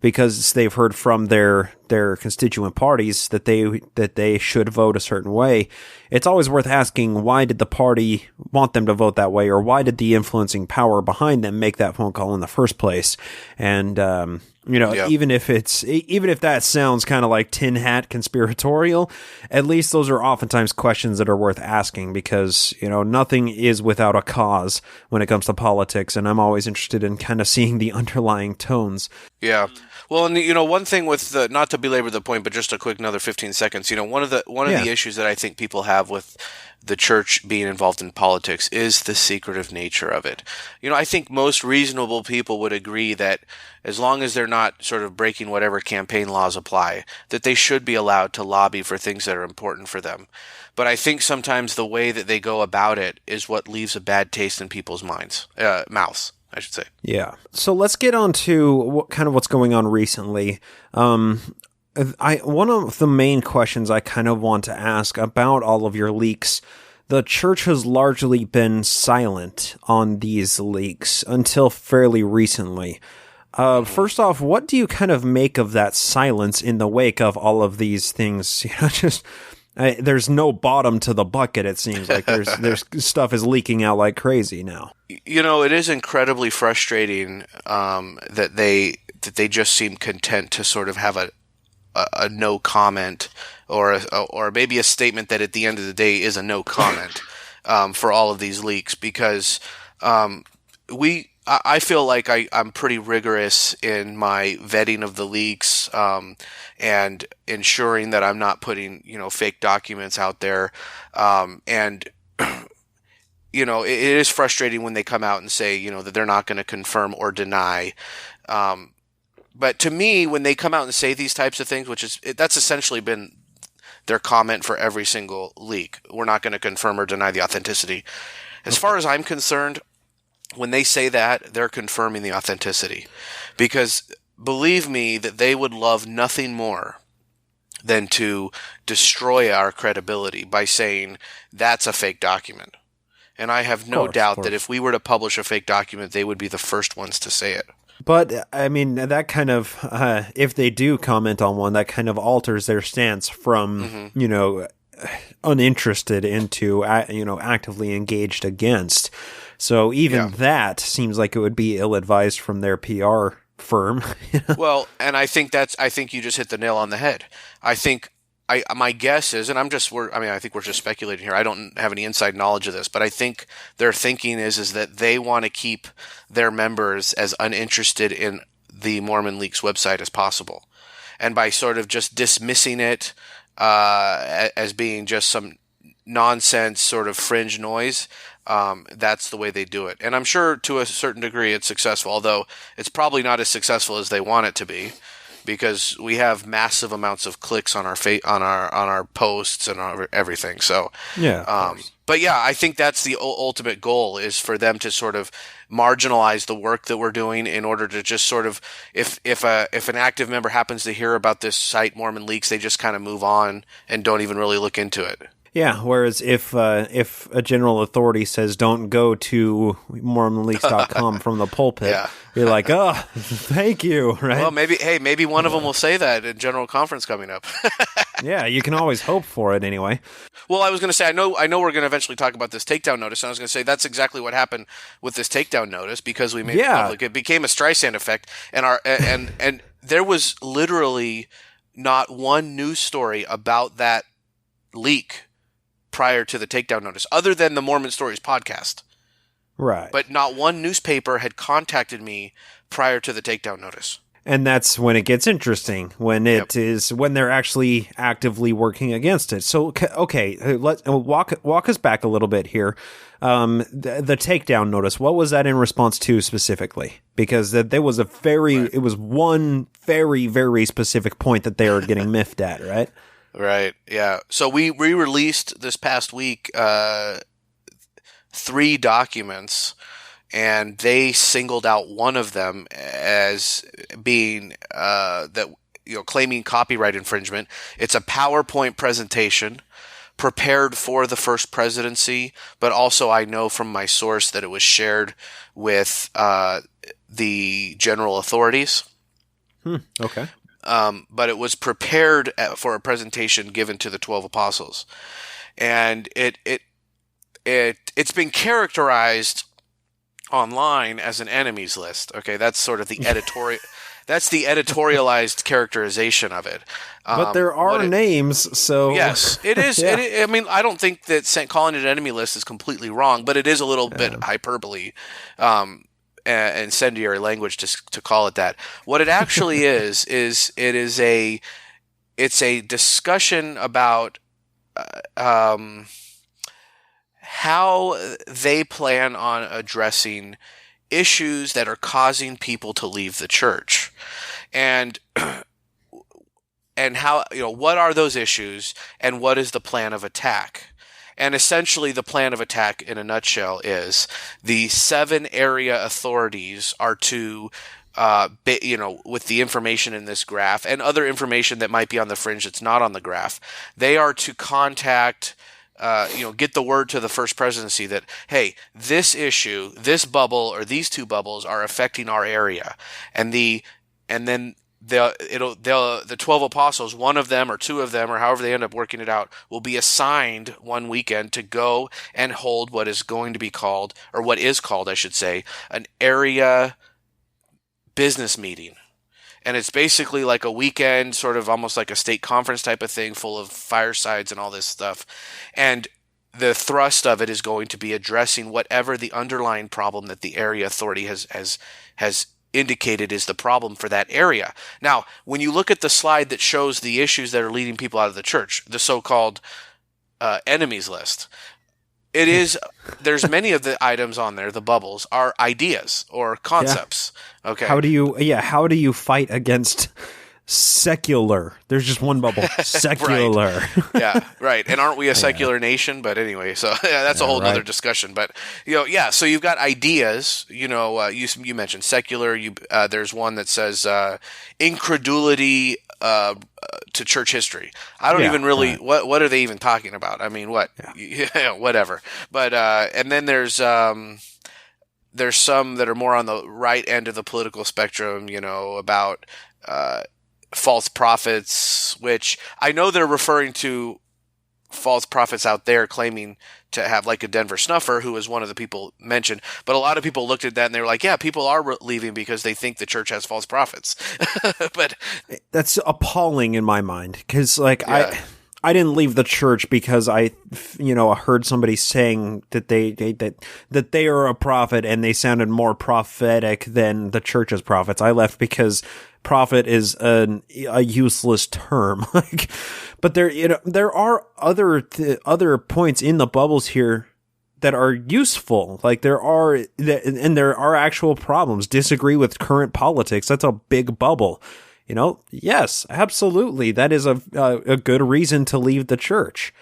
because they've heard from their constituent parties that they should vote a certain way, it's always worth asking, why did the party want them to vote that way, or why did the influencing power behind them make that phone call in the first place? And even if that sounds kind of like tin hat conspiratorial, at least those are oftentimes questions that are worth asking, because nothing is without a cause when it comes to politics, and I'm always interested in kind of seeing the underlying tones. Yeah. Well, and one thing with not to belabor the point, but just a quick another 15 seconds. One of the issues that I think people have with the church being involved in politics is the secretive nature of it. I think most reasonable people would agree that as long as they're not sort of breaking whatever campaign laws apply, that they should be allowed to lobby for things that are important for them. But I think sometimes the way that they go about it is what leaves a bad taste in people's mouths, I should say. Yeah. So let's get on to what's going on recently. One of the main questions I kind of want to ask about all of your leaks, the church has largely been silent on these leaks until fairly recently. First off, what do you kind of make of that silence in the wake of all of these things? There's no bottom to the bucket, it seems like. There's stuff is leaking out like crazy now. It is incredibly frustrating that they just seem content to sort of have a no comment or maybe a statement that at the end of the day is a no comment for all of these leaks, because I feel like I'm pretty rigorous in my vetting of the leaks and ensuring that I'm not putting fake documents out there, and it is frustrating when they come out and say that they're not going to confirm or deny. But to me, when they come out and say these types of things, that's essentially been their comment for every single leak. We're not going to confirm or deny the authenticity. As far as I'm concerned, when they say that, they're confirming the authenticity. Because believe me that they would love nothing more than to destroy our credibility by saying that's a fake document. And I have no doubt that if we were to publish a fake document, they would be the first ones to say it. But, I mean, that kind of, if they do comment on one, that kind of alters their stance from, uninterested into, actively engaged against. So even that seems like it would be ill-advised from their PR firm. Well, and I think you just hit the nail on the head. My guess is, and I think we're just speculating here. I don't have any inside knowledge of this, but I think their thinking is that they want to keep their members as uninterested in the MormonLeaks website as possible. And by sort of just dismissing it as being just some nonsense sort of fringe noise, that's the way they do it. And I'm sure to a certain degree it's successful, although it's probably not as successful as they want it to be, because we have massive amounts of clicks on our posts and everything. So but yeah, I think that's the ultimate goal, is for them to sort of marginalize the work that we're doing in order to just sort of, if an active member happens to hear about this site MormonLeaks, they just kind of move on and don't even really look into it. Yeah, whereas if a general authority says don't go to MormonLeaks.com from the pulpit, you're like, oh, thank you, right? Well, maybe one of them will say that in General Conference coming up. Yeah, you can always hope for it anyway. Well, I was going to say, I know we're going to eventually talk about this takedown notice, and I was going to say that's exactly what happened with this takedown notice, because we made it public. It became a Streisand effect, and there was literally not one news story about that leak prior to the takedown notice, other than the Mormon Stories podcast. Right. But not one newspaper had contacted me prior to the takedown notice. And that's when it gets interesting, when when they're actually actively working against it. So, okay, let's walk us back a little bit here. The takedown notice, what was that in response to specifically? Because there was it was one very, very specific point that they were getting miffed at, right? Right. Yeah. So we released this past week 3 documents, and they singled out one of them as being claiming copyright infringement. It's a PowerPoint presentation prepared for the First Presidency, but also I know from my source that it was shared with the general authorities. Okay. But it was prepared for a presentation given to the 12 apostles, and it's been characterized online as an enemies list. Okay, that's sort of the editorial. That's the editorialized characterization of it. But there are names, so yes, it is. Yeah. I don't think that calling it an enemy list is completely wrong, but it is a little bit hyperbole. Incendiary language to call it that. What it actually is it's a discussion about how they plan on addressing issues that are causing people to leave the church, and how, what are those issues, and what is the plan of attack. And essentially, the plan of attack, in a nutshell, is the 7 area authorities are to, with the information in this graph and other information that might be on the fringe that's not on the graph, they are to contact, get the word to the First Presidency that, hey, this issue, this bubble, or these 2 bubbles are affecting our area, and then the 12 apostles, one of them or 2 of them, or however they end up working it out, will be assigned one weekend to go and hold what is going to be called, or what is called, I should say, an area business meeting. And it's basically like a weekend, sort of almost like a state conference type of thing, full of firesides and all this stuff. And the thrust of it is going to be addressing whatever the underlying problem that the area authority has indicated is the problem for that area. Now, when you look at the slide that shows the issues that are leading people out of the church, the so-called enemies list, there's many of the items on there, the bubbles, are ideas or concepts. Yeah. Okay. How do you fight against secular? There's just one bubble. Secular. Right. Yeah, right. And aren't we a secular nation? But anyway, so that's a whole other discussion. But so you've got ideas. You mentioned secular. There's one that says incredulity to church history. I don't even really what are they even talking about? I mean, what? Yeah, whatever. But and then there's some that are more on the right end of the political spectrum. About false prophets, which I know they're referring to false prophets out there claiming to have like a Denver Snuffer, who was one of the people mentioned. But a lot of people looked at that and they were like, yeah, people are leaving because they think the church has false prophets. But that's appalling in my mind, because like I didn't leave the church because I heard somebody saying that they are a prophet and they sounded more prophetic than the church's prophets. I left because prophet is a useless term. But there are other points in the bubbles here that are useful. Like there are actual problems. Disagree with current politics. That's a big bubble. Yes, absolutely. That is a good reason to leave the church.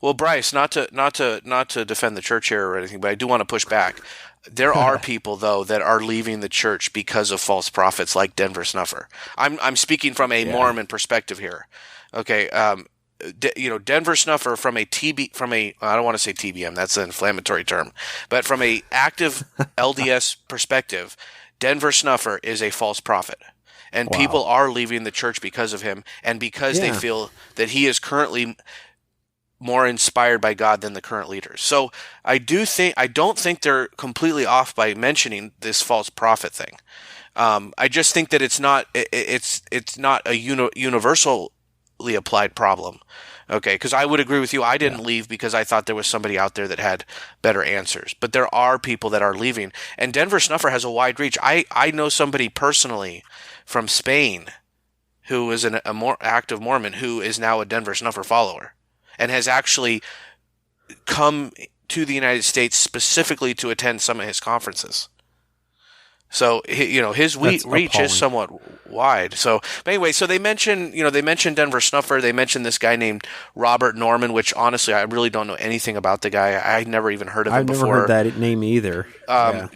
Well, Bryce, not to defend the church here or anything, but I do want to push back. There are people though that are leaving the church because of false prophets like Denver Snuffer. I'm speaking from a Mormon perspective here. Okay, Denver Snuffer from a I don't want to say TBM, that's an inflammatory term, but from a active LDS perspective, Denver Snuffer is a false prophet. And people are leaving the church because of him, and because they feel that he is currently more inspired by God than the current leaders. So I don't think they're completely off by mentioning this false prophet thing. I just think that it's not a universally applied problem. Okay, because I would agree with you. I didn't leave because I thought there was somebody out there that had better answers. But there are people that are leaving. And Denver Snuffer has a wide reach. I know somebody personally from Spain who is a more active Mormon who is now a Denver Snuffer follower and has actually come to the United States specifically to attend some of his conferences. So, his reach is somewhat wide. So, but anyway, so they mentioned Denver Snuffer. They mentioned this guy named Robert Norman, which honestly, I really don't know anything about the guy. I never even heard of him before. I've never heard that name either. John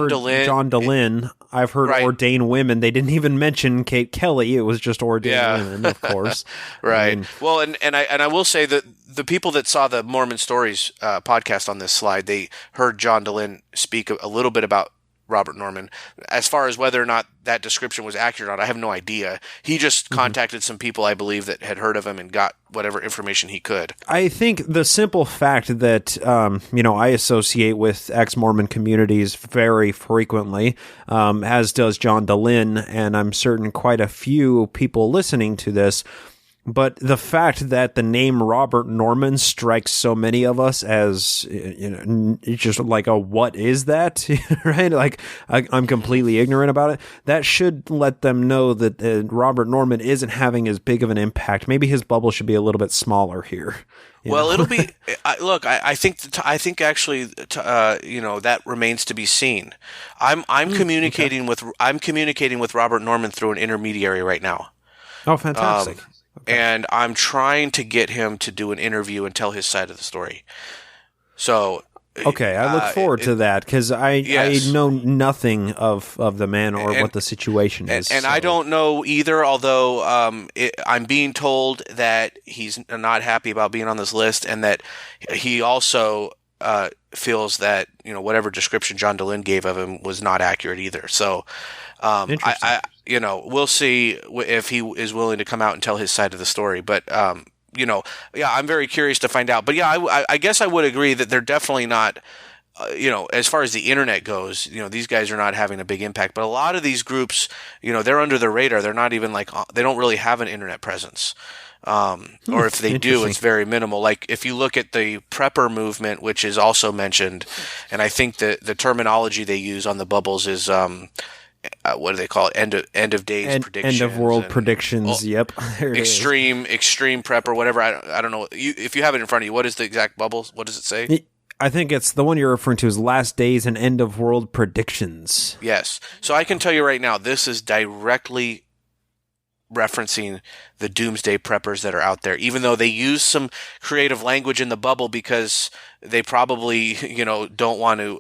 DeLynn. John DeLynn. I've heard ordained women. They didn't even mention Kate Kelly. It was just ordained women, of course. Right. Well, and I will say that the people that saw the Mormon Stories podcast on this slide, they heard John DeLynn speak a little bit about Robert Norman. As far as whether or not that description was accurate or not, I have no idea. He just contacted some people, I believe, that had heard of him and got whatever information he could. I think the simple fact that, I associate with ex-Mormon communities very frequently, as does John DeLynn, and I'm certain quite a few people listening to this. But the fact that the name Robert Norman strikes so many of us as, just like what is that? Right? Like, I'm completely ignorant about it. That should let them know that Robert Norman isn't having as big of an impact. Maybe his bubble should be a little bit smaller here. Well, it'll be. Look, I think actually, that remains to be seen. I'm communicating with Robert Norman through an intermediary right now. Oh, fantastic. Okay. And I'm trying to get him to do an interview and tell his side of the story. So, okay, I look forward to that because I know nothing of the man or what the situation is. And I don't know either, although I'm being told that he's not happy about being on this list and that he also feels that whatever description John DeLynn gave of him was not accurate either. So we'll see if he is willing to come out and tell his side of the story. But, I'm very curious to find out. But, I guess I would agree that they're definitely not, as far as the internet goes, these guys are not having a big impact. But a lot of these groups, they're under the radar. They're not even they don't really have an internet presence. Or if they do, it's very minimal. Like if you look at the prepper movement, which is also mentioned, and I think that the terminology they use on the bubbles is, what do they call it? End of days predictions. End of world predictions. Yep. Extreme prepper, whatever. I don't know. If you have it in front of you, what is the exact bubbles? What does it say? I think it's the one you're referring to is last days and end of world predictions. Yes. So I can tell you right now, this is directly referencing the doomsday preppers that are out there, even though they use some creative language in the bubble because they probably, don't want to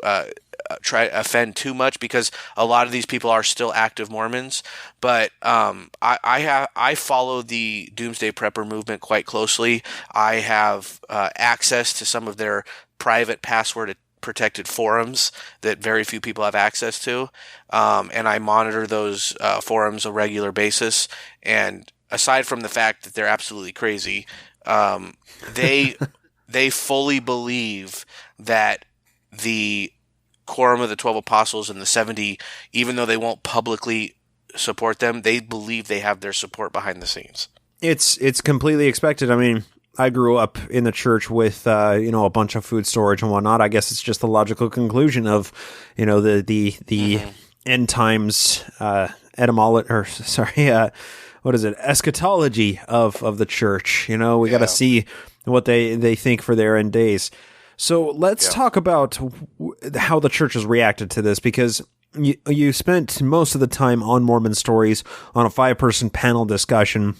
try to offend too much because a lot of these people are still active Mormons. But I follow the doomsday prepper movement quite closely. I have access to some of their private password protected forums that very few people have access to. And I monitor those forums on a regular basis. And aside from the fact that they're absolutely crazy, They fully believe that the Quorum of the 12 Apostles and the 70, even though they won't publicly support them, they believe they have their support behind the scenes. It's completely expected. I mean, I grew up in the church with a bunch of food storage and whatnot. I guess it's just the logical conclusion of the end times eschatology of the church. We got to see what they think for their end days. So let's talk about how the church has reacted to this, because you spent most of the time on Mormon Stories on a 5-person panel discussion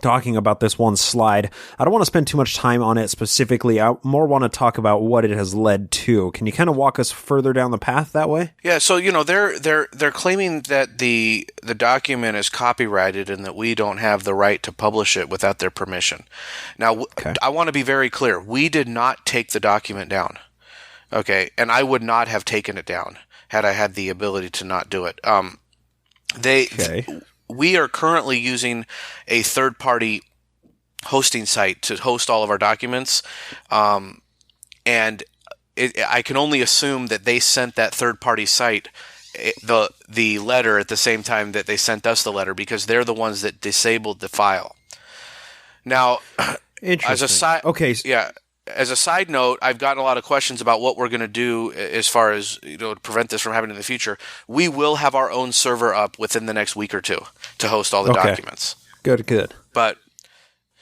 talking about this one slide. I don't want to spend too much time on it specifically. I more want to talk about what it has led to. Can you kind of walk us further down the path that way? Yeah, so they're claiming that the document is copyrighted and that we don't have the right to publish it without their permission. Now, I want to be very clear. We did not take the document down. Okay, and I would not have taken it down had I had the ability to not do it. We are currently using a third-party hosting site to host all of our documents, and I can only assume that they sent that third-party site the letter at the same time that they sent us the letter, because they're the ones that disabled the file. Now, as a side, as a side note, I've gotten a lot of questions about what we're going to do as far as to prevent this from happening in the future. We will have our own server up within the next week or two to host all the documents. Good. But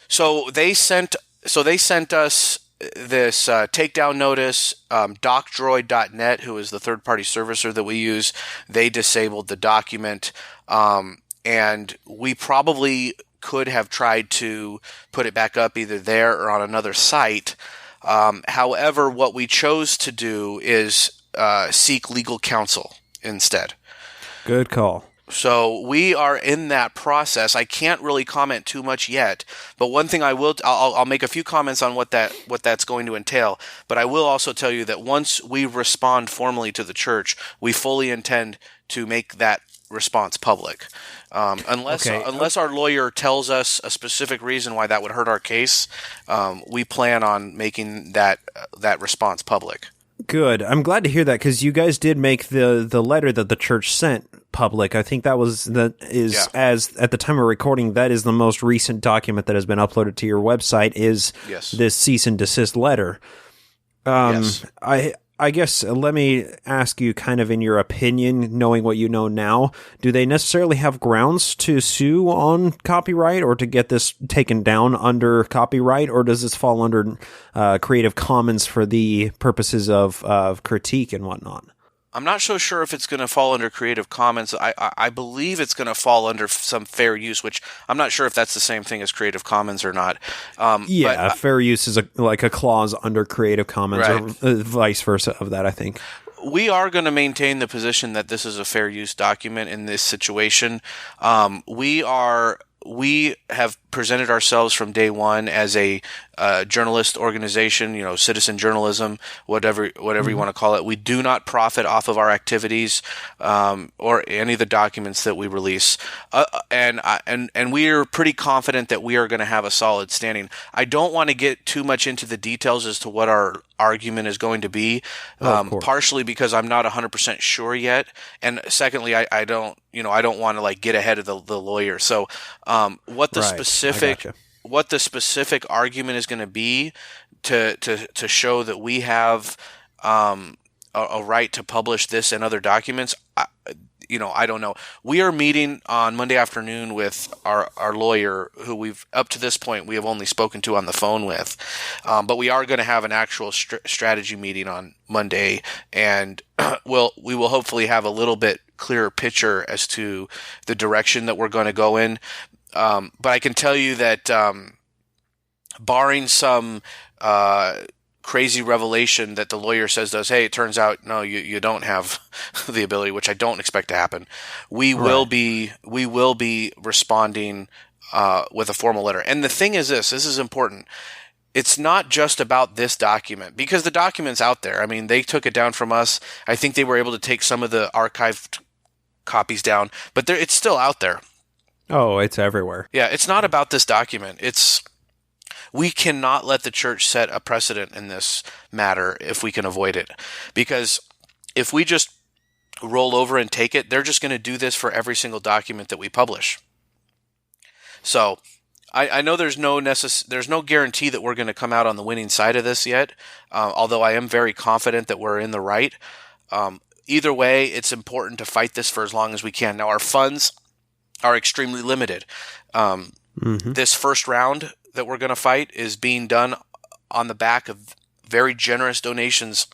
so they sent us this takedown notice. DocDroid.net, who is the third-party servicer that we use, they disabled the document, and we probably could have tried to put it back up either there or on another site. However, what we chose to do is seek legal counsel instead. Good call. So we are in that process. I can't really comment too much yet, but one thing I'll make a few comments on what that's going to entail. But I will also tell you that once we respond formally to the church, we fully intend to make that response public. Unless our lawyer tells us a specific reason why that would hurt our case, we plan on making that response public. Good. I'm glad to hear that, because you guys did make the letter that the church sent public. I think as at the time of recording, that is the most recent document that has been uploaded to your website is this cease and desist letter. I guess let me ask you, kind of in your opinion, knowing what you know now, do they necessarily have grounds to sue on copyright or to get this taken down under copyright, or does this fall under Creative Commons for the purposes of critique and whatnot? I'm not so sure if it's going to fall under Creative Commons. I believe it's going to fall under some fair use, which I'm not sure if that's the same thing as Creative Commons or not. Fair use is like a clause under Creative Commons, right, or vice versa of that, I think. We are going to maintain the position that this is a fair use document in this situation. We have presented ourselves from day one as a journalist organization, citizen journalism, whatever you want to call it. We do not profit off of our activities or any of the documents that we release, and we are pretty confident that we are going to have a solid standing. I don't want to get too much into the details as to what our argument is going to be, partially because I'm not 100% sure yet, and secondly, I don't want to get ahead of the lawyer. So what the specific argument is going to be to show that we have a right to publish this and other documents, I don't know. We are meeting on Monday afternoon with our lawyer, who we've up to this point we have only spoken to on the phone with, but we are going to have an actual strategy meeting on Monday, and we will hopefully have a little bit clearer picture as to the direction that we're going to go in. But I can tell you that barring some crazy revelation that the lawyer says to us, hey, it turns out, no, you don't have the ability, which I don't expect to happen, we will be responding with a formal letter. And the thing is this is important. It's not just about this document, because the document's out there. I mean, they took it down from us. I think they were able to take some of the archived copies down, but it's still out there. Oh, it's everywhere. Yeah, it's not about this document. We cannot let the church set a precedent in this matter if we can avoid it. Because if we just roll over and take it, they're just going to do this for every single document that we publish. So I know there's no guarantee that we're going to come out on the winning side of this yet, although I am very confident that we're in the right. Either way, it's important to fight this for as long as we can. Now, our funds are extremely limited. This first round that we're going to fight is being done on the back of very generous donations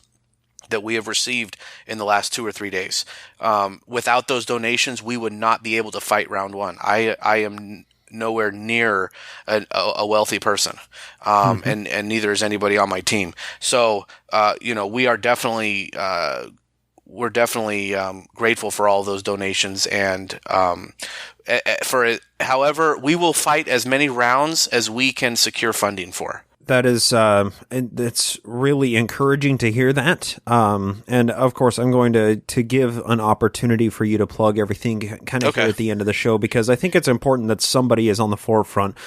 that we have received in the last 2 or 3 days. Without those donations, we would not be able to fight round one. I am nowhere near a wealthy person, and neither is anybody on my team. So, we are definitely grateful for all those donations, and however, we will fight as many rounds as we can secure funding for. That is, it's really encouraging to hear that. And of course, I'm going to give an opportunity for you to plug everything kind of here at the end of the show, because I think it's important that somebody is on the forefront,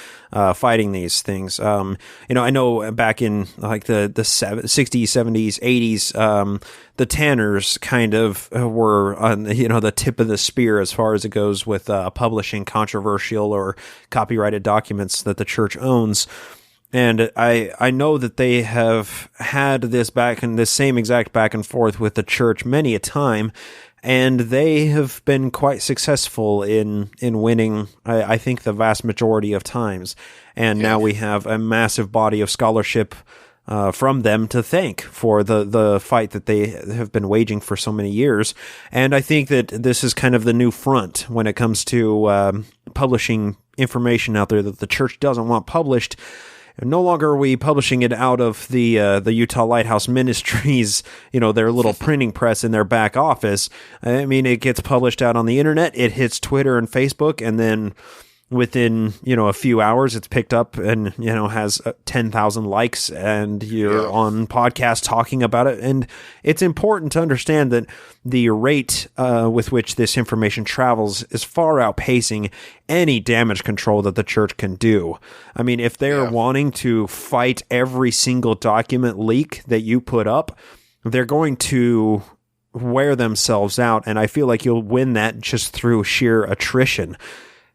fighting these things. I know back in like the 60s, 70s, 80s, the Tanners kind of were on, the tip of the spear as far as it goes with, publishing controversial or copyrighted documents that the church owns. And I know that they have had this same exact back and forth with the church many a time, and they have been quite successful in winning, I think, the vast majority of times. And now we have a massive body of scholarship from them to thank for the fight that they have been waging for so many years. And I think that this is kind of the new front when it comes to publishing information out there that the church doesn't want published. No longer are we publishing it out of the Utah Lighthouse Ministries, their little printing press in their back office. I mean, it gets published out on the internet. It hits Twitter and Facebook, and then within, a few hours, it's picked up and, has 10,000 likes, and you're on podcasts talking about it. And it's important to understand that the rate with which this information travels is far outpacing any damage control that the church can do. I mean, if they're wanting to fight every single document leak that you put up, they're going to wear themselves out. And I feel like you'll win that just through sheer attrition.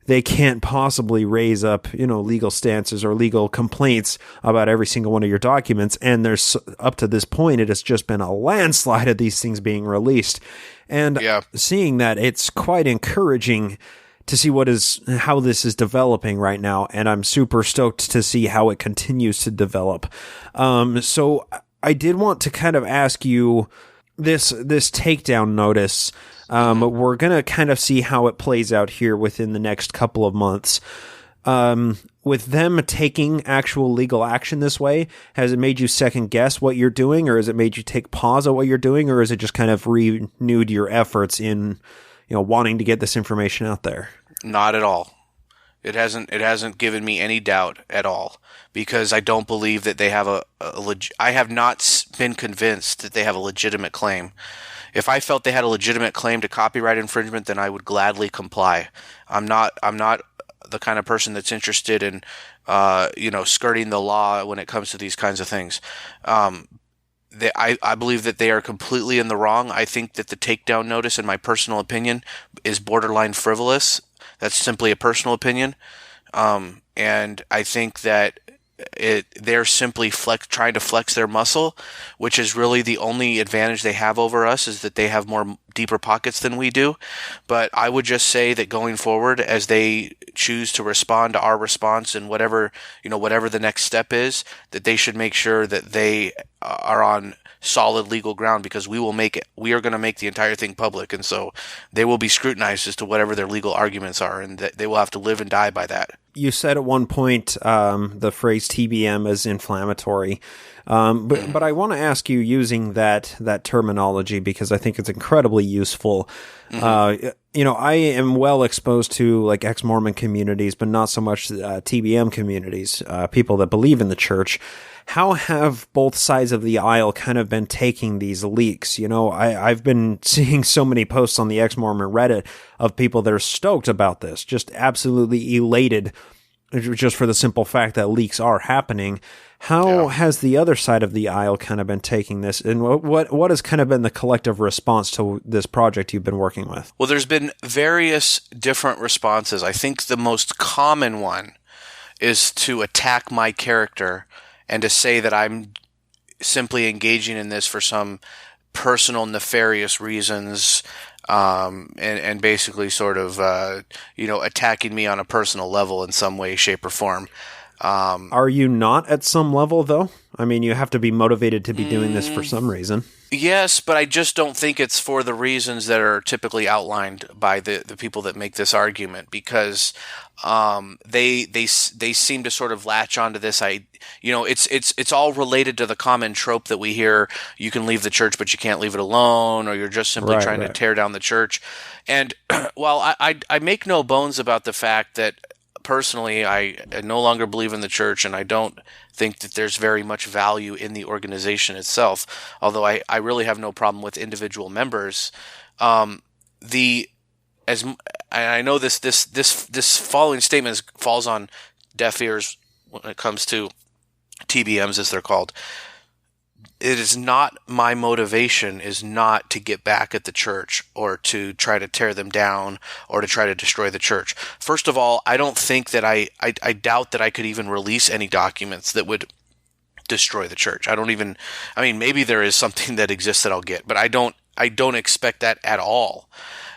They can't possibly raise up, legal stances or legal complaints about every single one of your documents. And there's, up to this point, it has just been a landslide of these things being released. And seeing that, it's quite encouraging to see how this is developing right now. And I'm super stoked to see how it continues to develop. So I did want to kind of ask you this takedown notice. We're going to kind of see how it plays out here within the next couple of months. With them taking actual legal action this way, has it made you second guess what you're doing, or has it made you take pause at what you're doing, or is it just kind of renewed your efforts in, wanting to get this information out there? Not at all. It hasn't given me any doubt at all, because I don't believe that they have I have not been convinced that they have a legitimate claim. If I felt they had a legitimate claim to copyright infringement, then I would gladly comply. I'm not the kind of person that's interested in, skirting the law when it comes to these kinds of things. I believe that they are completely in the wrong. I think that the takedown notice, in my personal opinion, is borderline frivolous. That's simply a personal opinion. And I think that they're simply trying to flex their muscle, which is really the only advantage they have over us, is that they have more deeper pockets than we do. But I would just say that going forward, as they choose to respond to our response and whatever the next step is, that they should make sure that they are on solid legal ground, because we are going to make the entire thing public. And so they will be scrutinized as to whatever their legal arguments are, and that they will have to live and die by that. You said at one point the phrase TBM is inflammatory, but I want to ask you, using that terminology, because I think it's incredibly useful. I am well exposed to like ex-Mormon communities, but not so much TBM communities, people that believe in the church. How have both sides of the aisle kind of been taking these leaks? I've been seeing so many posts on the ex-Mormon Reddit of people that are stoked about this, just absolutely elated just for the simple fact that leaks are happening. How has the other side of the aisle kind of been taking this, and what has kind of been the collective response to this project you've been working with? Well, there's been various different responses. I think the most common one is to attack my character and to say that I'm simply engaging in this for some personal nefarious reasons, and basically sort of attacking me on a personal level in some way, shape, or form. Are you not at some level, though? I mean, you have to be motivated to be doing this for some reason. Yes, but I just don't think it's for the reasons that are typically outlined by the people that make this argument, because they seem to sort of latch onto this. It's all related to the common trope that we hear: you can leave the church, but you can't leave it alone, or you're just simply trying to tear down the church. And while I make no bones about the fact that personally, I no longer believe in the church, and I don't think that there's very much value in the organization itself, although I really have no problem with individual members. I know this following statement falls on deaf ears when it comes to TBMs, as they're called. It is not my motivation is not to get back at the church or to try to tear them down or to try to destroy the church. First of all, I don't think that I doubt that I could even release any documents that would destroy the church. Maybe there is something that exists that I'll get, but I don't expect that at all.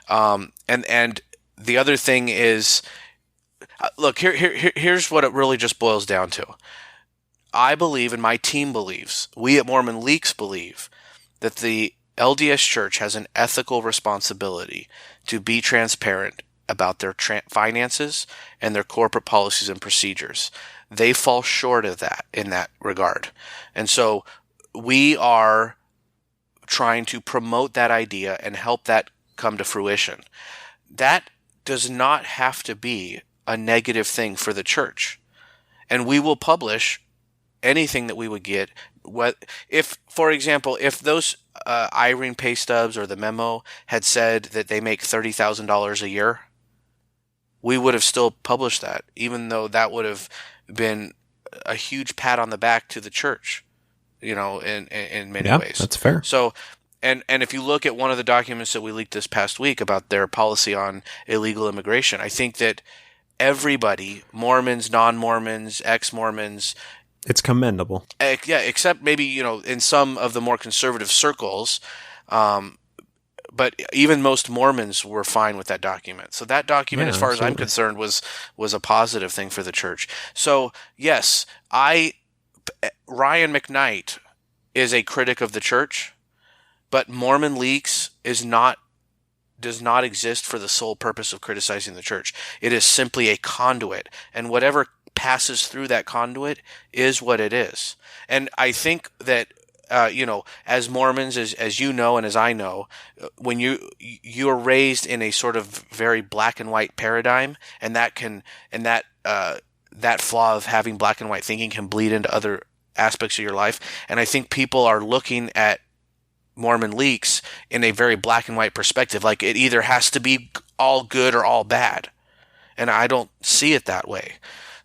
And the other thing is, look, here's what it really just boils down to. I believe, and my team believes, we at MormonLeaks believe, that the LDS Church has an ethical responsibility to be transparent about their finances and their corporate policies and procedures. They fall short of that in that regard. And so we are trying to promote that idea and help that come to fruition. That does not have to be a negative thing for the church. And we will publish anything that we would get. If, for example, if those Irene pay stubs or the memo had said that they make $30,000 a year, we would have still published that, even though that would have been a huge pat on the back to the church, in many ways. That's fair. So, and if you look at one of the documents that we leaked this past week about their policy on illegal immigration, I think that everybody, Mormons, non-Mormons, ex-Mormons, it's commendable. Yeah, except maybe, in some of the more conservative circles. But even most Mormons were fine with that document. So that document, as far as I'm concerned, was a positive thing for the church. So, yes, Ryan McKnight is a critic of the church, but MormonLeaks does not exist for the sole purpose of criticizing the church. It is simply a conduit, and whatever passes through that conduit is what it is. And I think that as Mormons, as you know and as I know, when you are raised in a sort of very black and white paradigm, and that flaw of having black and white thinking can bleed into other aspects of your life. And I think people are looking at MormonLeaks in a very black and white perspective, like it either has to be all good or all bad. And I don't see it that way.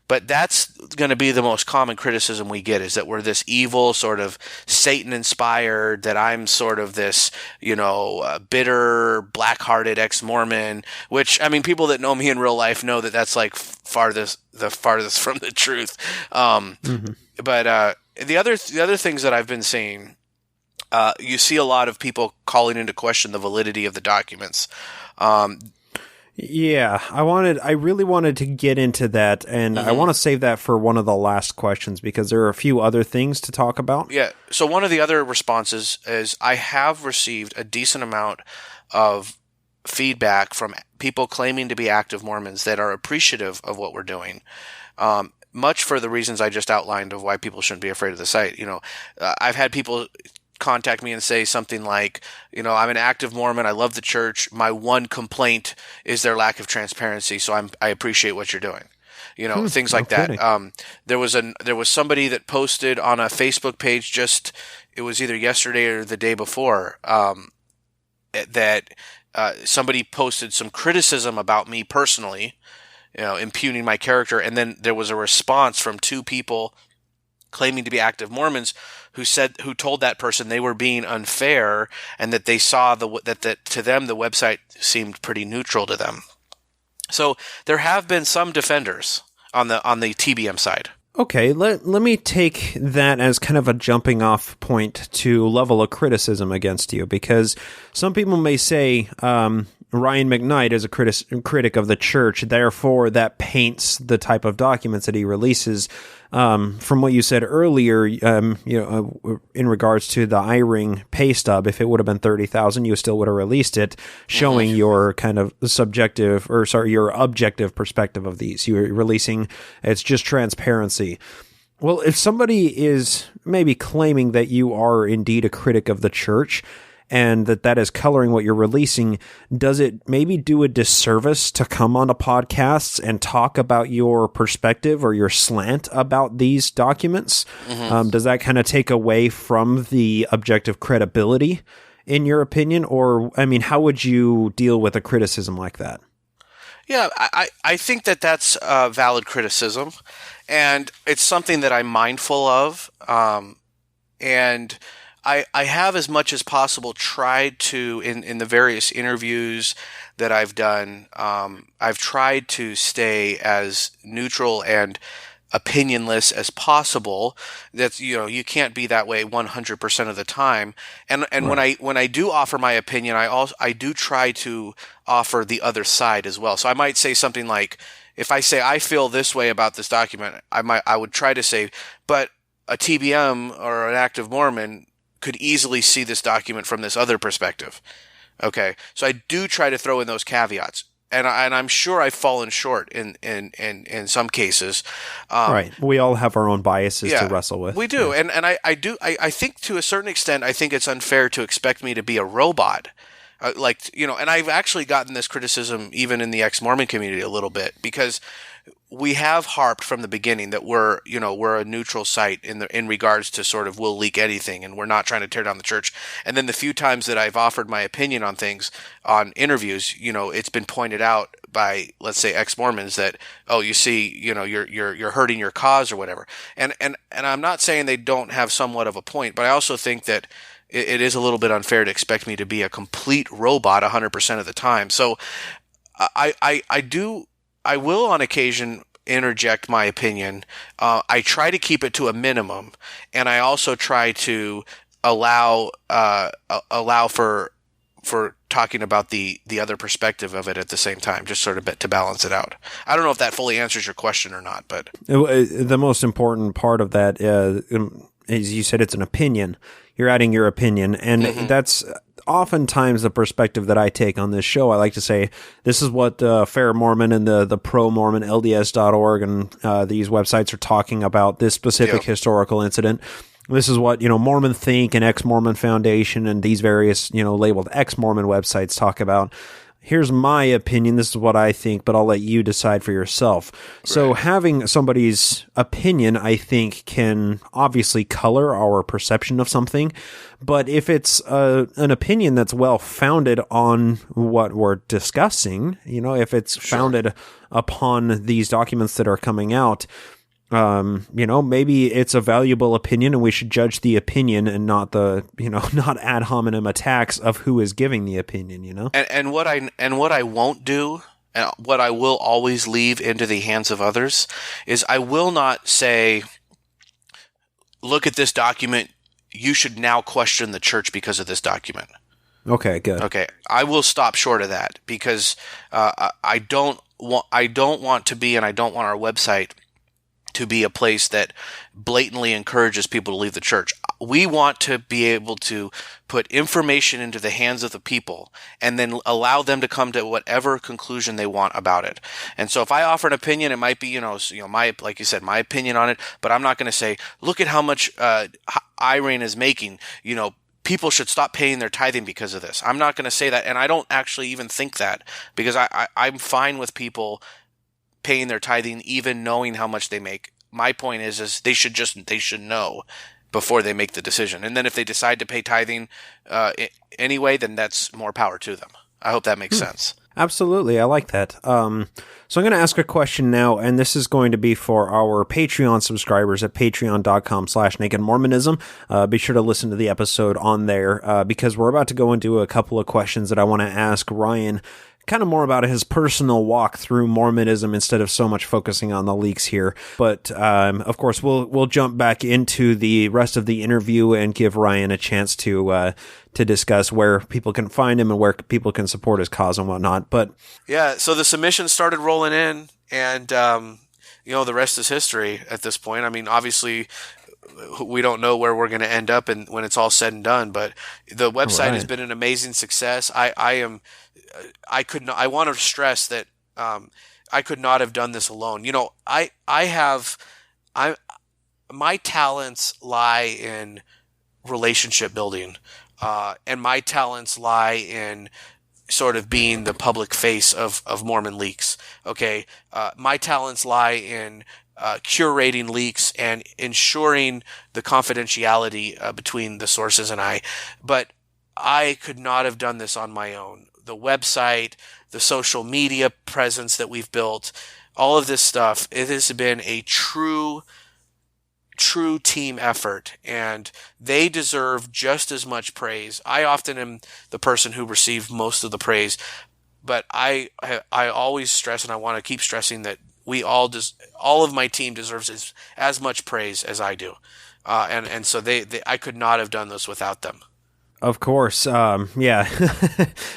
But that's going to be the most common criticism we get, is that we're this evil, sort of Satan-inspired, that I'm sort of this, bitter, black-hearted ex-Mormon, which, people that know me in real life know that that's like the farthest from the truth. But the other things that I've been seeing, you see a lot of people calling into question the validity of the documents. Yeah, I really wanted to get into that, and I want to save that for one of the last questions, because there are a few other things to talk about. Yeah, so one of the other responses is I have received a decent amount of feedback from people claiming to be active Mormons that are appreciative of what we're doing, much for the reasons I just outlined of why people shouldn't be afraid of the site. I've had people contact me and say something like, I'm an active Mormon, I love the church, my one complaint is their lack of transparency, so I appreciate what you're doing. Things like that. There was somebody that posted on a Facebook page it was either yesterday or the day before, that somebody posted some criticism about me personally, impugning my character. And then there was a response from two people claiming to be active Mormons who told that person they were being unfair and that they saw that to them the website seemed pretty neutral to them. So there have been some defenders on the TBM side. Okay, let me take that as kind of a jumping off point to level a criticism against you, because some people may say Ryan McKnight is a critic of the church, therefore that paints the type of documents that he releases. From what you said earlier, in regards to the iRing pay stub, if it would have been 30,000, you still would have released it, showing your kind of your objective perspective of these. You're releasing, it's just transparency. Well, if somebody is maybe claiming that you are indeed a critic of the church, and that is coloring what you're releasing, does it maybe do a disservice to come on a podcasts and talk about your perspective or your slant about these documents? Does that kind of take away from the objective credibility, in your opinion? Or, I mean, how would you deal with a criticism like that? Yeah, I think that's a valid criticism, and it's something that I'm mindful of, and I have, as much as possible, tried to, in the various interviews that I've done, I've tried to stay as neutral and opinionless as possible. That's, you can't be that way 100% of the time. And right. when I do offer my opinion, I do try to offer the other side as well. So I might say something like, if I say I feel this way about this document, I would try to say, but a TBM or an active Mormon could easily see this document from this other perspective. Okay, so I do try to throw in those caveats, and I'm sure I've fallen short in some cases. Right, we all have our own biases to wrestle with. We do, yeah. and I think to a certain extent, I think it's unfair to expect me to be a robot. And I've actually gotten this criticism even in the ex-Mormon community a little bit, because we have harped from the beginning that we're a neutral site in regards to sort of we'll leak anything, and we're not trying to tear down the church. And then the few times that I've offered my opinion on things on interviews, it's been pointed out by, let's say, ex-Mormons that, oh, you see, you're hurting your cause or whatever. And I'm not saying they don't have somewhat of a point, but I also think that it is a little bit unfair to expect me to be a complete robot 100% of the time. So I will on occasion interject my opinion. I try to keep it to a minimum, and I also try to allow for talking about the other perspective of it at the same time, just sort of to balance it out. I don't know if that fully answers your question or not, but the most important part of that is you said it's an opinion. You're adding your opinion, and that's oftentimes the perspective that I take on this show. I like to say, this is what Fair Mormon and the pro-Mormon LDS.org and these websites are talking about this specific historical incident. This is what, Mormon Think and Ex-Mormon Foundation and these various, labeled ex-Mormon websites talk about. Here's my opinion. This is what I think, but I'll let you decide for yourself. Right. So having somebody's opinion, I think, can obviously color our perception of something. But if it's an opinion that's well founded on what we're discussing, if it's founded upon these documents that are coming out, maybe it's a valuable opinion, and we should judge the opinion and not not ad hominem attacks of who is giving the opinion, And what I won't do, and what I will always leave into the hands of others, is I will not say, look at this document, you should now question the church because of this document. Okay, good. Okay, I will stop short of that, because I don't want to be, and I don't want our website to be a place that blatantly encourages people to leave the church. We want to be able to put information into the hands of the people and then allow them to come to whatever conclusion they want about it. And so if I offer an opinion, it might be, my, like you said, my opinion on it, but I'm not going to say, look at how much Iran is making, people should stop paying their tithing because of this. I'm not going to say that. And I don't actually even think that, because I'm fine with people paying their tithing, even knowing how much they make. My point is they should know before they make the decision. And then if they decide to pay tithing anyway, then that's more power to them. I hope that makes sense. Absolutely. I like that. So I'm going to ask a question now, and this is going to be for our Patreon subscribers at patreon.com/nakedmormonism. Be sure to listen to the episode on there, because we're about to go into a couple of questions that I want to ask Ryan, kind of more about his personal walk through Mormonism instead of so much focusing on the leaks here. But of course, we'll jump back into the rest of the interview and give Ryan a chance to discuss where people can find him and where people can support his cause and whatnot. But yeah, so the submissions started rolling in, and the rest is history at this point. I mean, obviously, we don't know where we're going to end up and when it's all said and done, but the website has been an amazing success. I want to stress that I could not have done this alone. My talents lie in relationship building, and my talents lie in sort of being the public face of MormonLeaks. Okay. My talents lie in curating leaks and ensuring the confidentiality between the sources and I. But I could not have done this on my own. The website, the social media presence that we've built, all of this stuff, it has been a true team effort, and they deserve just as much praise. I often am the person who received most of the praise, but I always stress, and I want to keep stressing, that all of my team deserves as much praise as I do. And so I could not have done this without them. Of course. Yeah.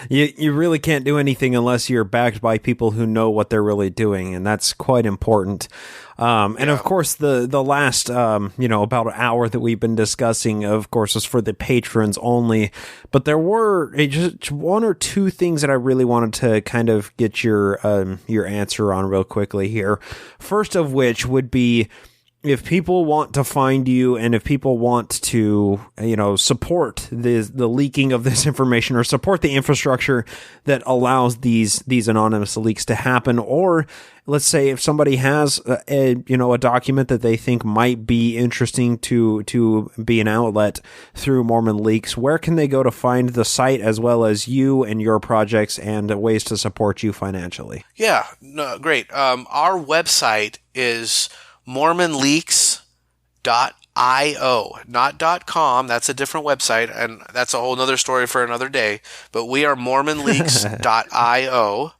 You really can't do anything unless you're backed by people who know what they're really doing, and that's quite important. And of course, the last, about an hour that we've been discussing, of course, was for the patrons only. But there were just one or two things that I really wanted to kind of get your answer on real quickly here. First of which would be, if people want to find you and if people want to, support the leaking of this information or support the infrastructure that allows these anonymous leaks to happen, or let's say if somebody has a document that they think might be interesting to be an outlet through MormonLeaks, where can they go to find the site as well as you and your projects and ways to support you financially? Yeah, no, great. Our website is MormonLeaks.io, not .com. That's a different website, and that's a whole nother story for another day. But we are MormonLeaks.io.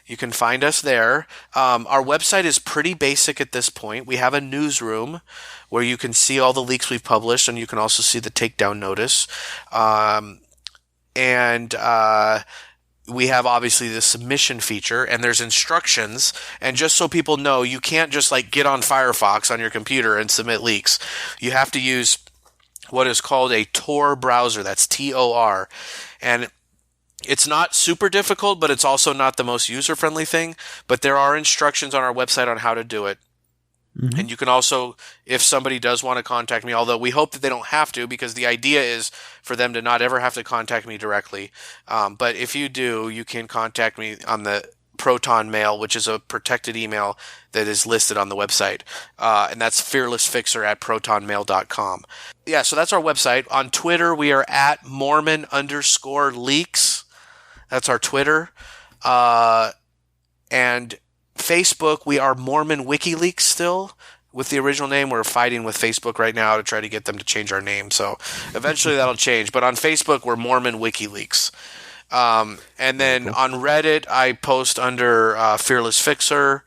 You can find us there. Our website is pretty basic at this point. We have a newsroom where you can see all the leaks we've published, and you can also see the takedown notice. We have obviously the submission feature, and there's instructions. And just so people know, you can't just get on Firefox on your computer and submit leaks. You have to use what is called a Tor browser. That's Tor. And it's not super difficult, but it's also not the most user-friendly thing. But there are instructions on our website on how to do it. Mm-hmm. And you can also, if somebody does want to contact me, although we hope that they don't have to, because the idea is for them to not ever have to contact me directly. But if you do, you can contact me on the Proton Mail, which is a protected email that is listed on the website. And that's FearlessFixxer@protonmail.com. Yeah, so that's our website. On Twitter, we are at Mormon_leaks. That's our Twitter. And Facebook, we are Mormon WikiLeaks still with the original name. We're fighting with Facebook right now to try to get them to change our name. So eventually that'll change. But on Facebook, we're Mormon WikiLeaks. And then on Reddit, I post under FearlessFixxer.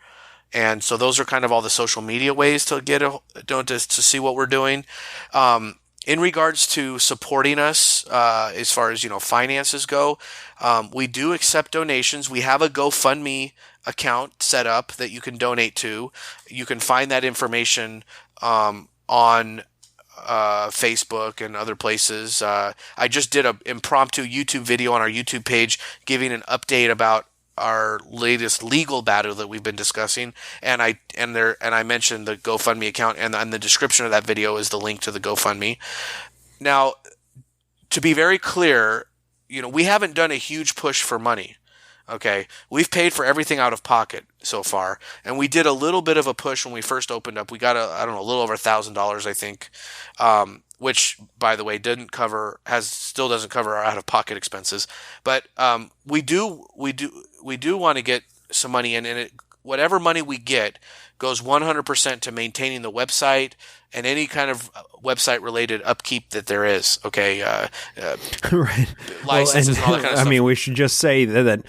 And so those are kind of all the social media ways to get to see what we're doing. In regards to supporting us, as far as, finances go, we do accept donations. We have a GoFundMe account set up that you can donate to. You can find that information on Facebook and other places. I just did an impromptu YouTube video on our YouTube page giving an update about our latest legal battle that we've been discussing, and I mentioned the GoFundMe account, and the description of that video is the link to the GoFundMe. Now, to be very clear, we haven't done a huge push for money. Okay, we've paid for everything out of pocket so far, and we did a little bit of a push when we first opened up. We got a little over $1,000, I think, which, by the way, still doesn't cover our out of pocket expenses. But we we do want to get some money in, and whatever money we get goes 100% to maintaining the website and any kind of website related upkeep that there is. Okay. Right. Licenses and all that kind of stuff. I mean, we should just say that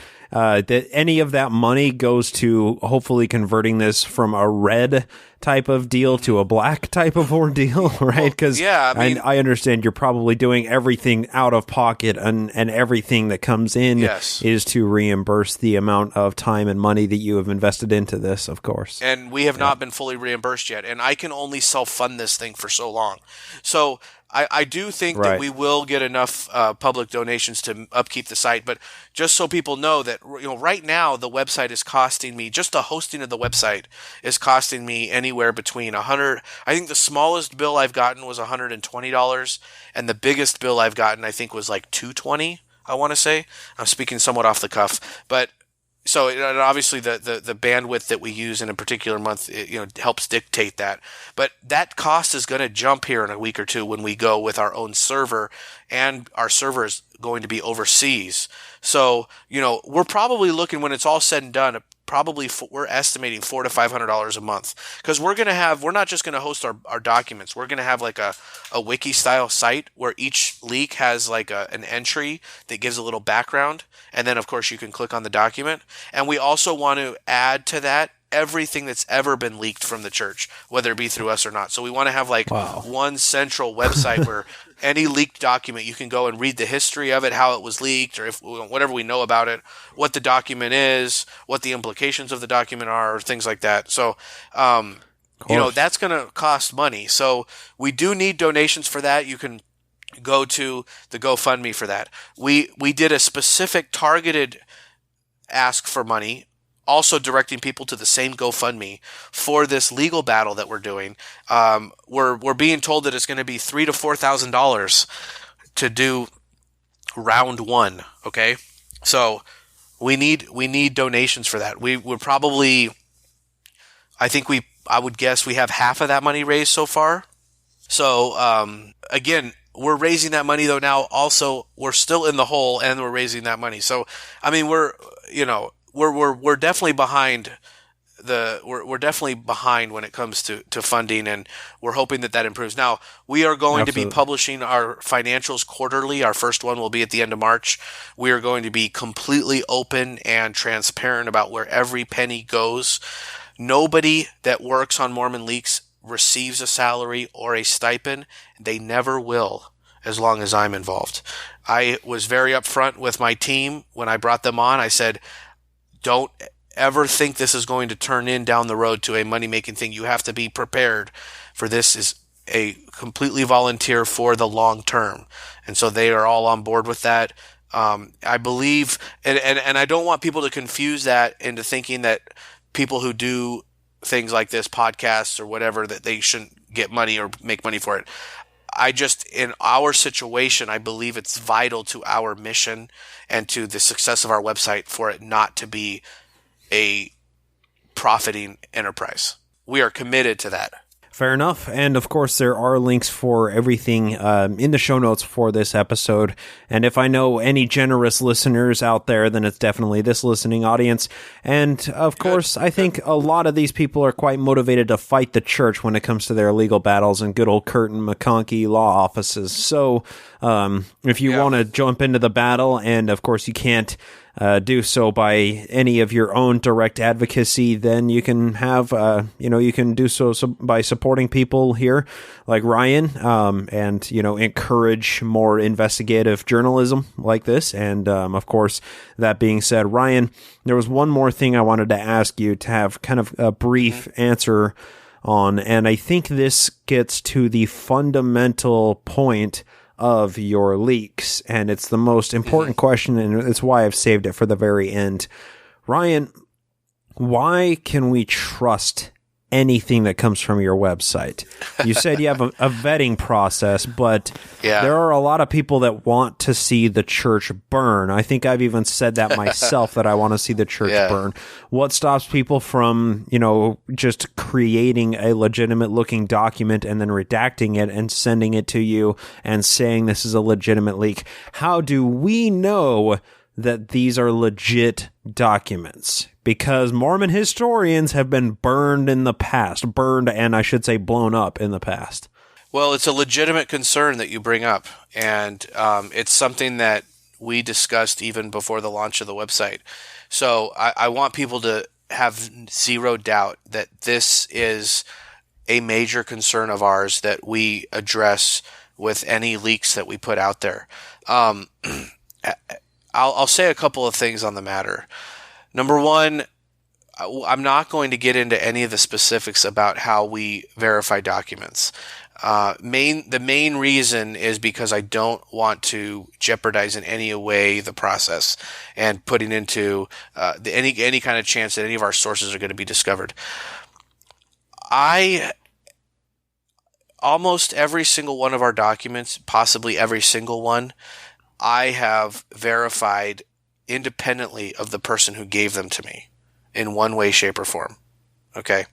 any of that money goes to hopefully converting this from a red type of deal to a black type of ordeal, right? Because I understand you're probably doing everything out of pocket, and everything that comes in is to reimburse the amount of time and money that you have invested into this, of course. And we have not been fully reimbursed yet, and I can only self-fund this thing for so long. So I do think that we will get enough public donations to upkeep the site, but just so people know that, right now the website is costing me, just the hosting of the website is costing me anywhere between $100. I think the smallest bill I've gotten was $120, and the biggest bill I've gotten I think was like $220. I want to say. I'm speaking somewhat off the cuff, but. So obviously the bandwidth that we use in a particular month, helps dictate that. But that cost is going to jump here in a week or two when we go with our own server, and our server is going to be overseas. So, we're probably looking, when it's all said and done, we're estimating $400 to $500 a month, because we're not just going to host our documents. We're going to have like a wiki style site where each leak has like an entry that gives a little background. And then of course you can click on the document. And we also want to add to that everything that's ever been leaked from the church, whether it be through us or not. So we want to have like one central website where any leaked document, you can go and read the history of it, how it was leaked, or whatever we know about it, what the document is, what the implications of the document are, or things like that. So, that's going to cost money. So we do need donations for that. You can go to the GoFundMe for that. We did a specific targeted ask for money, also directing people to the same GoFundMe for this legal battle that we're doing. We're being told that it's going to be $3,000 to $4,000 to do round one. Okay, so we need donations for that. We're probably, I would guess we have half of that money raised so far. So again, we're raising that money though now. Also, we're still in the hole, and we're raising that money. So I mean, we're definitely behind we're definitely behind when it comes to funding, and we're hoping that improves. Now, we are going to be publishing our financials quarterly. Our first one will be at the end of March. We are going to be completely open and transparent about where every penny goes. Nobody that works on MormonLeaks receives a salary or a stipend. They never will, as long as I'm involved. I was very upfront with my team when I brought them on. I said, don't ever think this is going to turn down the road to a money-making thing. You have to be prepared for this is a completely volunteer for the long term. And so they are all on board with that. I believe, and I don't want people to confuse that into thinking that people who do things like this, podcasts or whatever, that they shouldn't get money or make money for it. In our situation, I believe it's vital to our mission and to the success of our website for it not to be a profiting enterprise. We are committed to that. Fair enough. And of course, there are links for everything in the show notes for this episode. And if I know any generous listeners out there, then it's definitely this listening audience. And of course, I think a lot of these people are quite motivated to fight the church when it comes to their legal battles in good old Curtin McConkie law offices. So if you want to jump into the battle, and of course you can't do so by any of your own direct advocacy, then you can have, you can do so by supporting people here like Ryan, and, encourage more investigative journalism like this. And, of course, that being said, Ryan, there was one more thing I wanted to ask you to have kind of a brief answer on, and I think this gets to the fundamental point of your leaks, and it's the most important question, and it's why I've saved it for the very end. Ryan, why can we trust anything that comes from your website? You said you have a vetting process, but there are a lot of people that want to see the church burn. I think I've even said that myself, that I want to see the church burn. What stops people from, just creating a legitimate looking document and then redacting it and sending it to you and saying this is a legitimate leak? How do we know that these are legit documents, because Mormon historians have been burned in the past, and I should say blown up in the past. Well, it's a legitimate concern that you bring up, and it's something that we discussed even before the launch of the website. So I want people to have zero doubt that this is a major concern of ours that we address with any leaks that we put out there. I'll say a couple of things on the matter. Number one, I'm not going to get into any of the specifics about how we verify documents. The main reason is because I don't want to jeopardize in any way the process and putting into any kind of chance that any of our sources are going to be discovered. Almost every single one of our documents, possibly every single one, I have verified independently of the person who gave them to me in one way, shape, or form. Okay?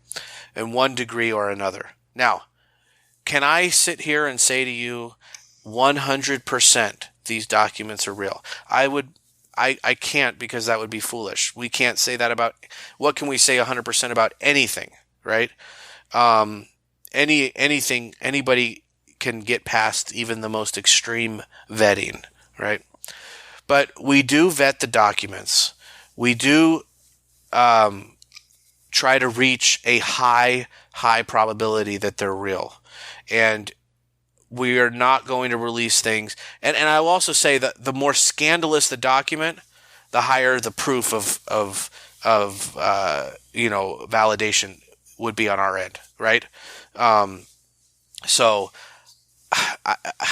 In one degree or another. Now, can I sit here and say to you 100% these documents are real? I can't, because that would be foolish. We can't say that about, what can we say 100% about anything, right? Anything, anybody can get past even the most extreme vetting, right? But we do vet the documents. We do try to reach a high probability that they're real. And we are not going to release things. And I will also say that the more scandalous the document, the higher the proof of validation would be on our end, right? So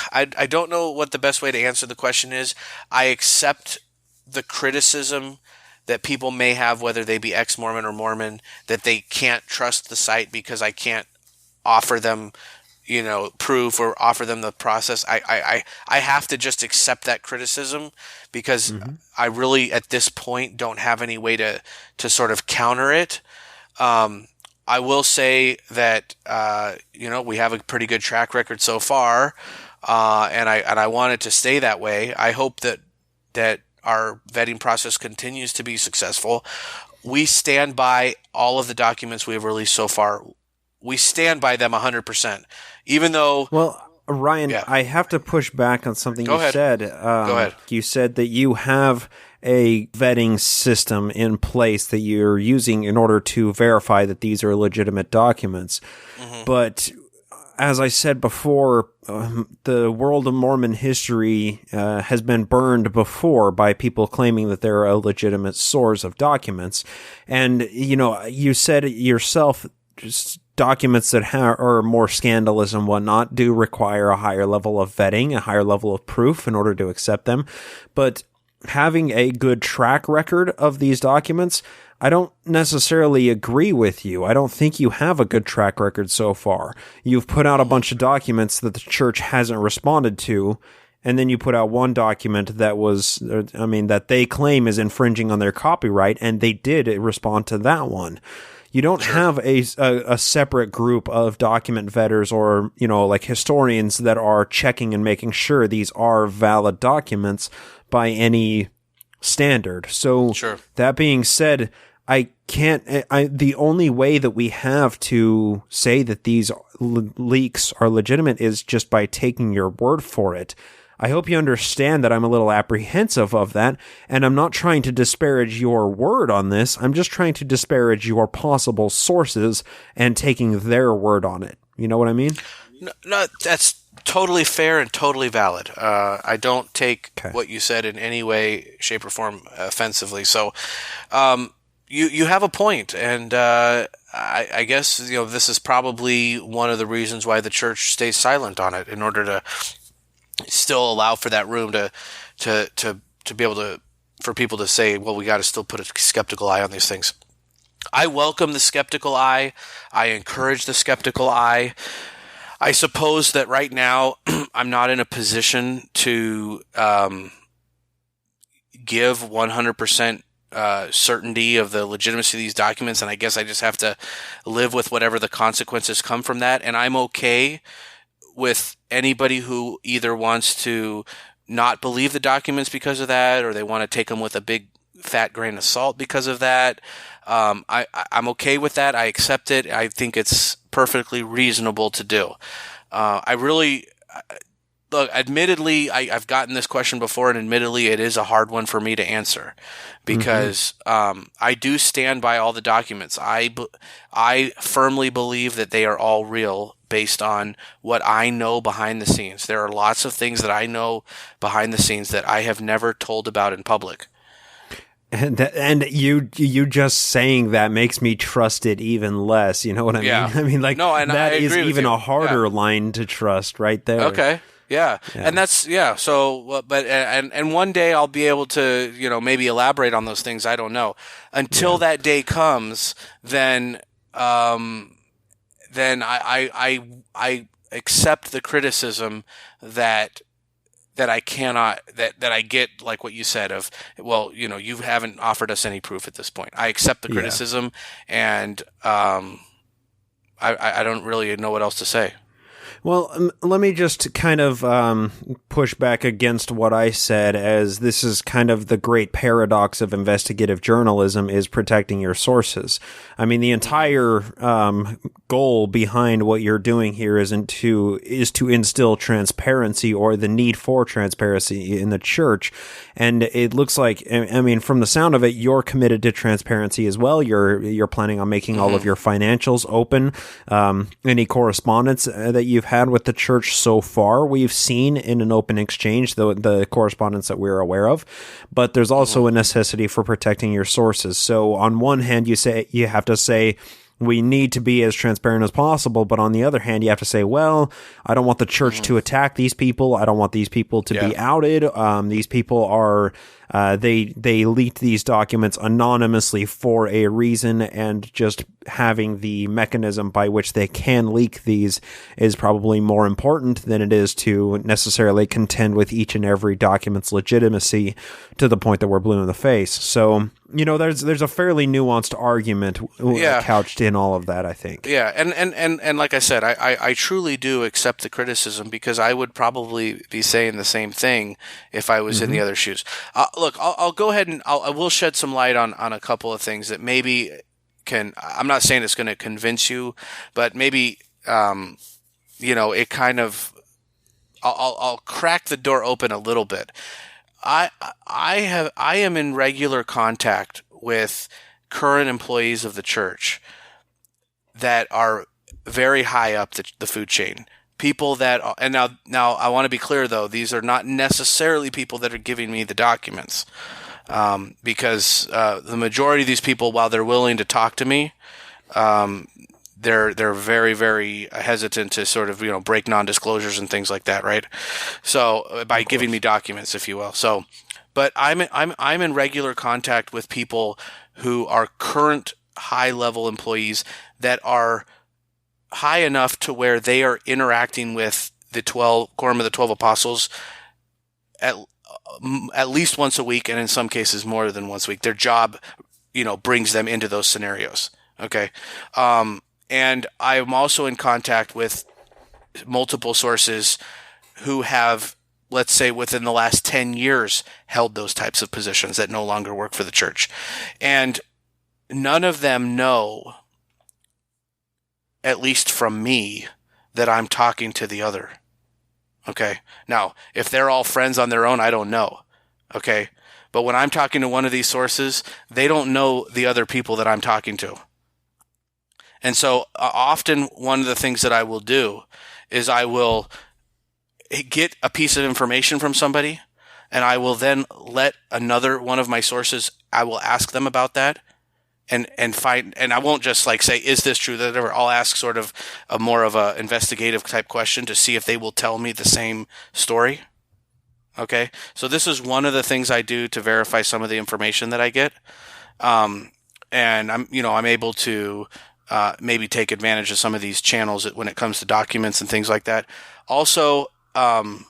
I don't know what the best way to answer the question is. I accept the criticism that people may have, whether they be ex-Mormon or Mormon, that they can't trust the site because I can't offer them, proof or offer them the process. I have to just accept that criticism because I really, at this point, don't have any way to sort of counter it. I will say that, we have a pretty good track record so far, and I want it to stay that way. I hope that our vetting process continues to be successful. We stand by all of the documents we have released so far. We stand by them 100%, even though... Well, Ryan, yeah. I have to push back on something you said. Go ahead. You said that you have a vetting system in place that you're using in order to verify that these are legitimate documents. Mm-hmm. But as I said before, the world of Mormon history has been burned before by people claiming that they're a legitimate source of documents. And, you said it yourself, just documents that are more scandalous and whatnot do require a higher level of vetting, a higher level of proof in order to accept them. But having a good track record of these documents, I don't necessarily agree with you. I don't think you have a good track record so far. You've put out a bunch of documents that the church hasn't responded to, and then you put out one document that they claim is infringing on their copyright, and they did respond to that one. You don't have a separate group of document vetters or, like historians that are checking and making sure these are valid documents by any standard. So that being said, the only way that we have to say that these leaks are legitimate is just by taking your word for it. I hope you understand that I'm a little apprehensive of that, and I'm not trying to disparage your word on this. I'm just trying to disparage your possible sources and taking their word on it. You know what I mean? No, that's totally fair and totally valid. I don't take what you said in any way, shape, or form offensively. So you have a point, and I guess this is probably one of the reasons why the church stays silent on it, in order to still allow for that room to be able to, for people to say, well, we got to still put a skeptical eye on these things. I welcome the skeptical eye. I encourage the skeptical eye. I suppose that right now I'm not in a position to give 100% certainty of the legitimacy of these documents, and I guess I just have to live with whatever the consequences come from that. And I'm okay with anybody who either wants to not believe the documents because of that, or they want to take them with a big fat grain of salt because of that. I'm okay with that. I accept it. I think it's perfectly reasonable to do. Look, admittedly, I've gotten this question before, and admittedly, it is a hard one for me to answer because I do stand by all the documents. I firmly believe that they are all real based on what I know behind the scenes. There are lots of things that I know behind the scenes that I have never told about in public. And you just saying that makes me trust it even less. You know what I mean? I mean, like, no, and that is even a harder line to trust right there. Okay. Yeah. And that's, so, but, and one day I'll be able to, maybe elaborate on those things. I don't know. Until that day comes, then I accept the criticism that I cannot, that I get, like what you said of, well, you haven't offered us any proof at this point. I accept the criticism, and I don't really know what else to say. Well, let me just kind of push back against what I said, as this is kind of the great paradox of investigative journalism, is protecting your sources. I mean, the entire goal behind what you're doing here is to instill transparency, or the need for transparency in the church. And it looks like, I mean, from the sound of it, you're committed to transparency as well. You're planning on making all of your financials open. Any correspondence that you've had with the church so far, we've seen in an open exchange, the correspondence that we're aware of. But there's also a necessity for protecting your sources. So on one hand, you have to say, we need to be as transparent as possible. But on the other hand, you have to say, well, I don't want the church to attack these people. I don't want these people to be outed. These people are, they leaked these documents anonymously for a reason, and just having the mechanism by which they can leak these is probably more important than it is to necessarily contend with each and every document's legitimacy to the point that we're blue in the face. So, there's a fairly nuanced argument couched in all of that, I think. Yeah, and like I said, I truly do accept the criticism, because I would probably be saying the same thing if I was in the other shoes. Look, I'll go ahead and I will shed some light on a couple of things that maybe can. I'm not saying it's going to convince you, but maybe it kind of. I'll crack the door open a little bit. I am in regular contact with current employees of the church that are very high up the food chain. People that, and now I want to be clear though, these are not necessarily people that are giving me the documents, because the majority of these people, while they're willing to talk to me, they're very, very hesitant to sort of break non-disclosures and things like that, right? So by giving me documents, if you will. So, but I'm in regular contact with people who are current high-level employees that are high enough to where they are interacting with the Quorum of the 12 Apostles at least once a week, and in some cases more than once a week. Their job, brings them into those scenarios. Okay. And I am also in contact with multiple sources who have, let's say, within the last 10 years, held those types of positions that no longer work for the church. And none of them know, at least from me, that I'm talking to the other. Okay. Now, if they're all friends on their own, I don't know. Okay. But when I'm talking to one of these sources, they don't know the other people that I'm talking to. And so often one of the things that I will do is I will get a piece of information from somebody, and I will then let another one of my sources, I will ask them about that and find, and I won't just say, is this true? I'll ask sort of a more of a investigative type question to see if they will tell me the same story. Okay. So this is one of the things I do to verify some of the information that I get. And I'm able to, maybe take advantage of some of these channels when it comes to documents and things like that. Also, some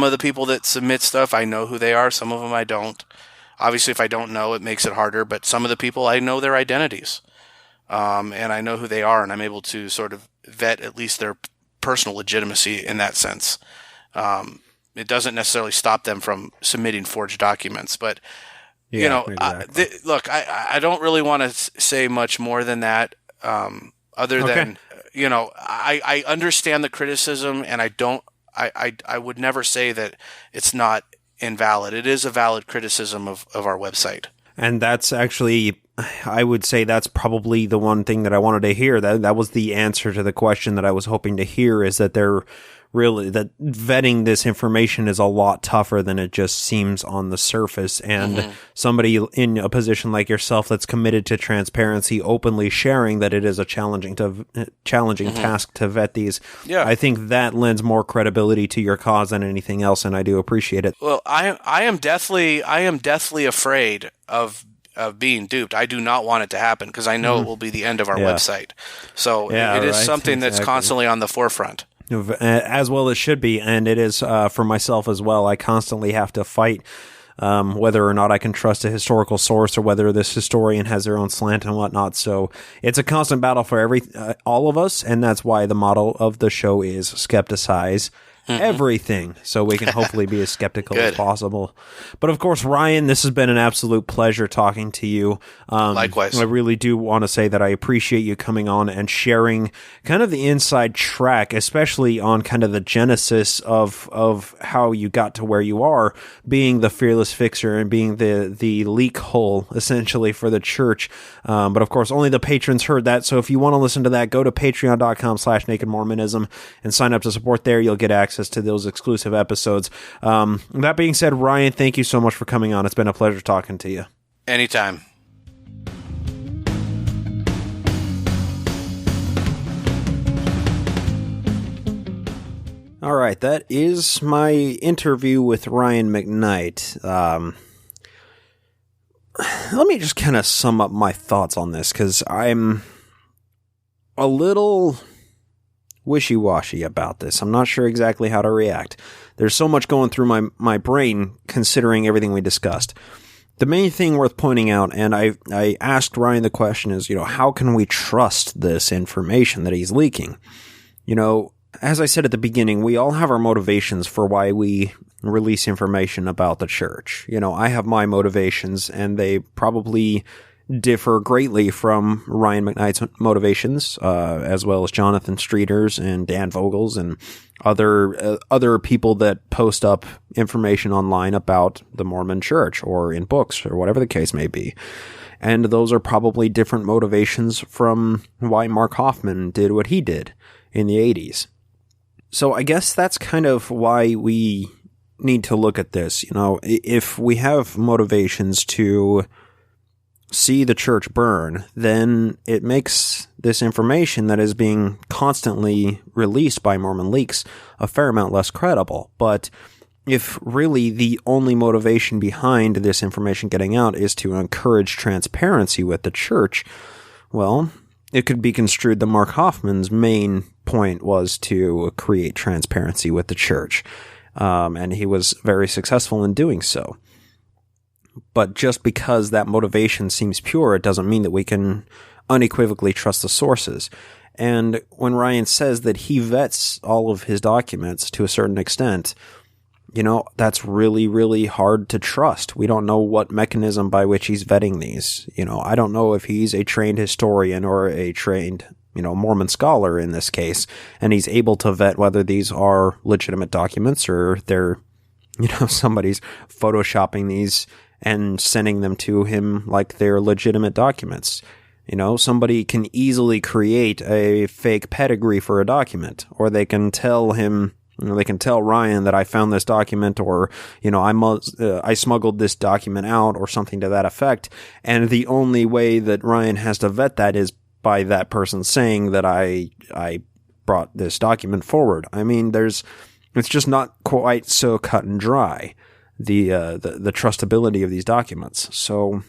of the people that submit stuff, I know who they are. Some of them I don't. Obviously, if I don't know, it makes it harder. But some of the people, I know their identities. And I know who they are, and I'm able to sort of vet at least their personal legitimacy in that sense. It doesn't necessarily stop them from submitting forged documents, but exactly. Look, I don't really want to say much more than that, other than, I understand the criticism, and I would never say that it's not invalid. It is a valid criticism of our website. And that's actually, I would say that's probably the one thing that I wanted to hear. That was the answer to the question that I was hoping to hear, is that that vetting this information is a lot tougher than it just seems on the surface. And somebody in a position like yourself that's committed to transparency, openly sharing that it is a challenging task to vet these. Yeah. I think that lends more credibility to your cause than anything else, and I do appreciate it. Well, I am deathly afraid of being duped. I do not want it to happen, because I know it will be the end of our website. So it is something that's constantly on the forefront. As well it should be, and it is for myself as well. I constantly have to fight whether or not I can trust a historical source, or whether this historian has their own slant and whatnot. So it's a constant battle for all of us, and that's why the motto of the show is skepticize everything, so we can hopefully be as skeptical as possible. But of course, Ryan, this has been an absolute pleasure talking to you. Likewise. I really do want to say that I appreciate you coming on and sharing kind of the inside track, especially on kind of the genesis of how you got to where you are, being the Fearless Fixxer and being the leak hole, essentially, for the church. But of course, only the patrons heard that, so if you want to listen to that, go to patreon.com/nakedmormonism and sign up to support there. You'll get access to those exclusive episodes. That being said, Ryan, thank you so much for coming on. It's been a pleasure talking to you. Anytime. All right, that is my interview with Ryan McKnight. Let me just kind of sum up my thoughts on this, because I'm a little wishy-washy about this. I'm not sure exactly how to react. There's so much going through my brain, considering everything we discussed. The main thing worth pointing out, and I asked Ryan the question, is, how can we trust this information that he's leaking? As I said at the beginning, we all have our motivations for why we release information about the church. I have my motivations, and they probably differ greatly from Ryan McKnight's motivations, as well as Jonathan Streeter's and Dan Vogel's and other people that post up information online about the Mormon church, or in books, or whatever the case may be. And those are probably different motivations from why Mark Hoffman did what he did in the 80s. So I guess that's kind of why we need to look at this. If we have motivations to see the church burn, then it makes this information that is being constantly released by MormonLeaks a fair amount less credible. But if really the only motivation behind this information getting out is to encourage transparency with the church, well, it could be construed that Mark Hoffman's main point was to create transparency with the church, and he was very successful in doing so. But just because that motivation seems pure, it doesn't mean that we can unequivocally trust the sources. And when Ryan says that he vets all of his documents to a certain extent, that's really, really hard to trust. We don't know what mechanism by which he's vetting these. I don't know if he's a trained historian or a trained, Mormon scholar in this case, and he's able to vet whether these are legitimate documents or they're, somebody's photoshopping these and sending them to him like they're legitimate documents. Somebody can easily create a fake pedigree for a document, or they can tell him, they can tell Ryan that I found this document, or, I smuggled this document out, or something to that effect. And the only way that Ryan has to vet that is by that person saying that I brought this document forward. I mean, it's just not quite so cut and dry, the trustability of these documents. So,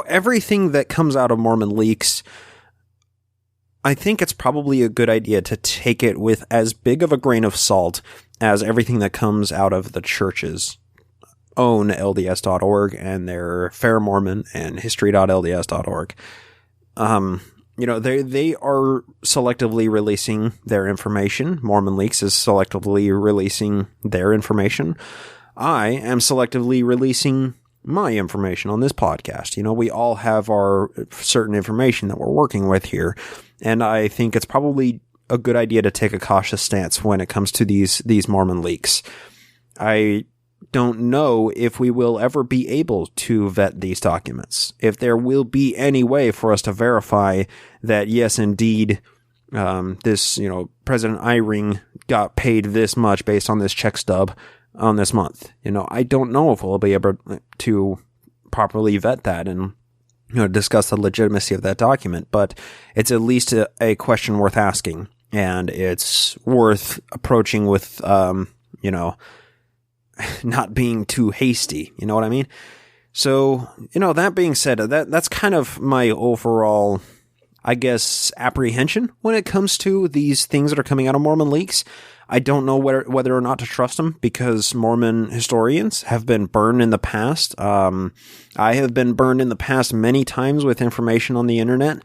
everything that comes out of MormonLeaks, I think it's probably a good idea to take it with as big of a grain of salt as everything that comes out of the church's own LDS.org and their Fair Mormon and History.LDS.org. they are selectively releasing their information. MormonLeaks is selectively releasing their information. I am selectively releasing my information on this podcast. We all have our certain information that we're working with here, and I think it's probably a good idea to take a cautious stance when it comes to these Mormon leaks. I don't know if we will ever be able to vet these documents, if there will be any way for us to verify that, yes, indeed, this, President Eyring got paid this much based on this check stub on this month. I don't know if we'll be able to properly vet that and, discuss the legitimacy of that document, but it's at least a question worth asking, and it's worth approaching with, not being too hasty, you know what I mean? So, that being said, that's kind of my overall, I guess, apprehension when it comes to these things that are coming out of MormonLeaks. I don't know whether or not to trust them, because Mormon historians have been burned in the past. I have been burned in the past many times with information on the internet,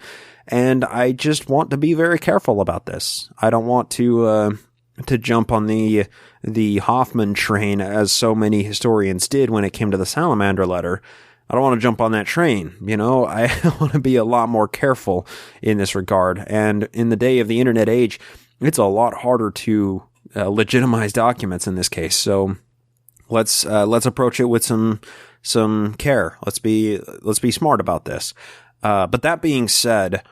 and I just want to be very careful about this. I don't want to jump on the Hoffman train, as so many historians did when it came to the Salamander letter. I don't want to jump on that train. I want to be a lot more careful in this regard. And in the day of the internet age, it's a lot harder to legitimize documents in this case. So let's approach it with some care. Let's be smart about this. But that being said,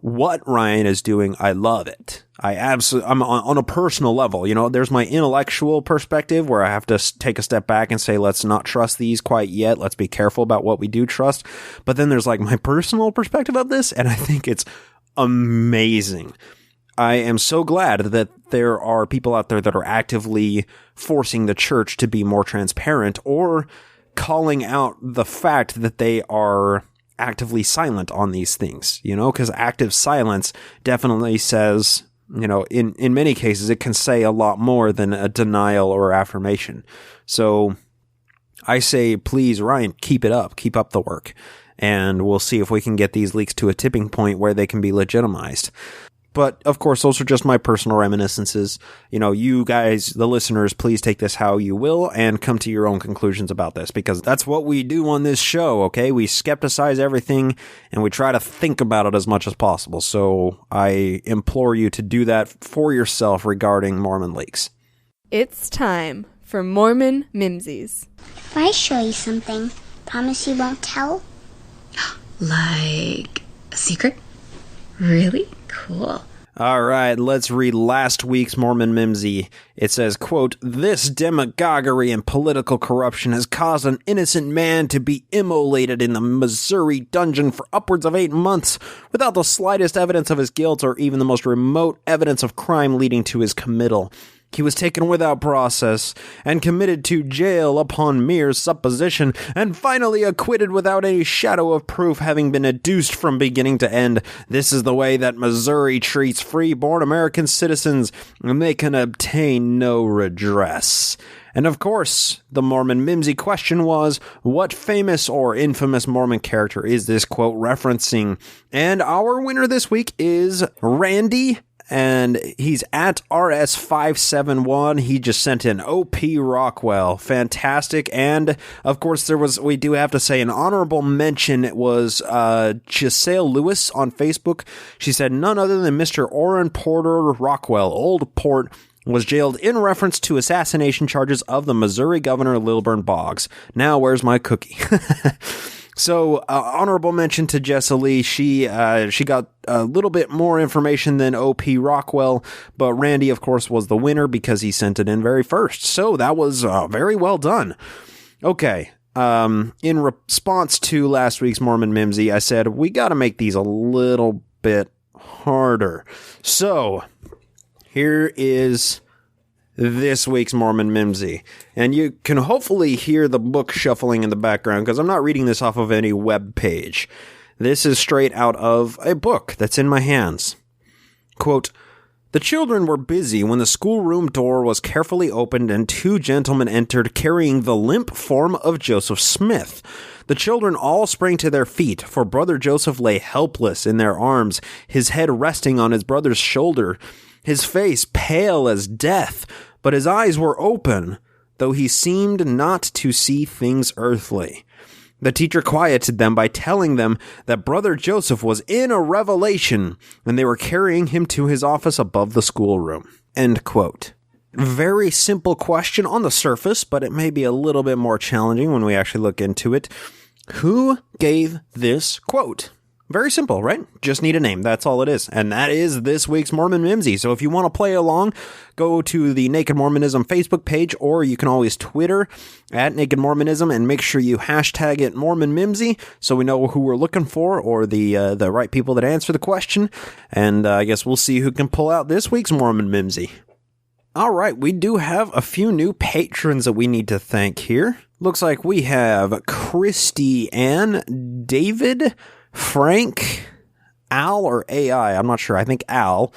what Ryan is doing, I love it. I'm on a personal level, there's my intellectual perspective where I have to take a step back and say, let's not trust these quite yet. Let's be careful about what we do trust. But then there's my personal perspective of this, and I think it's amazing. I am so glad that there are people out there that are actively forcing the church to be more transparent, or calling out the fact that they are actively silent on these things, because active silence definitely says, in many cases, it can say a lot more than a denial or affirmation. So I say, please, Ryan, keep it up. Keep up the work. And we'll see if we can get these leaks to a tipping point where they can be legitimized. But, of course, those are just my personal reminiscences. You guys, the listeners, please take this how you will and come to your own conclusions about this, because that's what we do on this show, okay? We skepticize everything, and we try to think about it as much as possible. So I implore you to do that for yourself regarding MormonLeaks. It's time for Mormon Mimsies. If I show you something, promise you won't tell? Like a secret? Really? Cool. All right, let's read last week's Mormon Mimsy. It says, quote, "This demagoguery and political corruption has caused an innocent man to be immolated in the Missouri dungeon for upwards of 8 months without the slightest evidence of his guilt or even the most remote evidence of crime leading to his committal. He was taken without process and committed to jail upon mere supposition, and finally acquitted without any shadow of proof having been adduced from beginning to end. This is the way that Missouri treats free-born American citizens, and they can obtain no redress." And of course, the Mormon Mimsy question was, what famous or infamous Mormon character is this quote referencing? And our winner this week is Randy, and he's at RS571. He just sent in O.P. Rockwell. Fantastic. And, of course, we do have to say an honorable mention. It was Giselle Lewis on Facebook. She said, none other than Mr. Orrin Porter Rockwell, Old Port, was jailed in reference to assassination charges of the Missouri Governor Lilburn Boggs. Now, where's my cookie? So, honorable mention to Jessa Lee. She got a little bit more information than O.P. Rockwell, but Randy, of course, was the winner because he sent it in very first. So, that was very well done. Okay, in response to last week's Mormon Mimsy, I said, we got to make these a little bit harder. So, here is this week's Mormon Mimsy. And you can hopefully hear the book shuffling in the background because I'm not reading this off of any web page. This is straight out of a book that's in my hands. Quote, "The children were busy when the schoolroom door was carefully opened and two gentlemen entered carrying the limp form of Joseph Smith. The children all sprang to their feet, for Brother Joseph lay helpless in their arms, his head resting on his brother's shoulder, his face pale as death, but his eyes were open, though he seemed not to see things earthly. The teacher quieted them by telling them that Brother Joseph was in a revelation, and they were carrying him to his office above the schoolroom. End quote. Very simple question on the surface, but it may be a little bit more challenging when we actually look into it. Who gave this quote? Very simple, right? Just need a name. That's all it is. And that is this week's Mormon Mimsy. So if you want to play along, go to the Naked Mormonism Facebook page, or you can always Twitter at Naked Mormonism and make sure you hashtag it Mormon Mimsy so we know who we're looking for, or the right people that answer the question. And I guess we'll see who can pull out this week's Mormon Mimsy. All right, we do have a few new patrons that we need to thank here. Looks like we have Christy Ann, David, Frank, Al, or AI, I'm not sure, I think Al,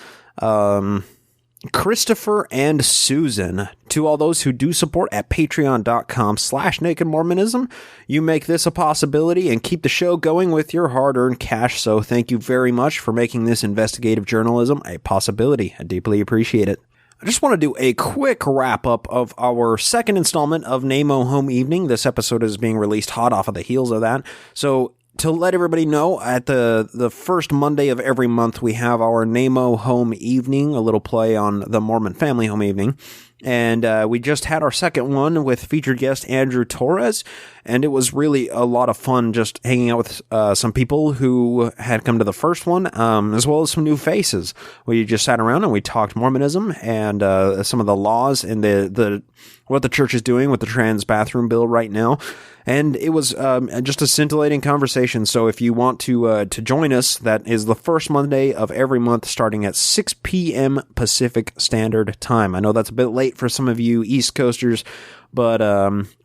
Christopher, and Susan. To all those who do support at patreon.com/nakedmormonism, you make this a possibility and keep the show going with your hard-earned cash, so thank you very much for making this investigative journalism a possibility. I deeply appreciate it. I just want to do a quick wrap-up of our second installment of NAMO Home Evening. This episode is being released hot off of the heels of that, so to let everybody know, at the first Monday of every month, we have our NAMO Home Evening, a little play on the Mormon Family Home Evening. And we just had our second one with featured guest Andrew Torres, and it was really a lot of fun just hanging out with some people who had come to the first one, as well as some new faces. We just sat around and we talked Mormonism and some of the laws and the what the church is doing with the trans bathroom bill right now. And it was just a scintillating conversation. So if you want to join us, that is the first Monday of every month starting at 6 p.m. Pacific Standard Time. I know that's a bit late for some of you East Coasters, but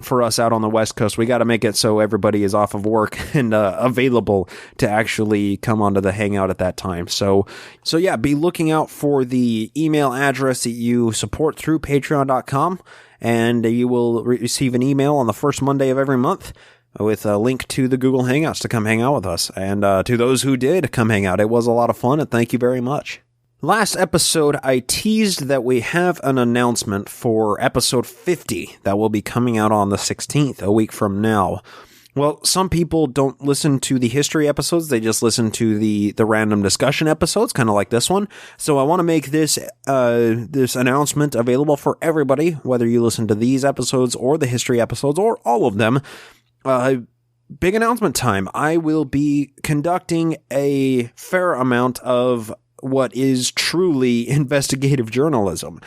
for us out on the West Coast, we got to make it so everybody is off of work and available to actually come onto the hangout at that time. So yeah, be looking out for the email address that you support through patreon.com. And you will receive an email on the first Monday of every month with a link to the Google Hangouts to come hang out with us. And to those who did come hang out, it was a lot of fun, and thank you very much. Last episode, I teased that we have an announcement for episode 50 that will be coming out on the 16th, a week from now. Well, some people don't listen to the history episodes, they just listen to the random discussion episodes, kind of like this one. So I want to make this announcement available for everybody, whether you listen to these episodes or the history episodes or all of them. Big announcement time. I will be conducting a fair amount of what is truly investigative journalism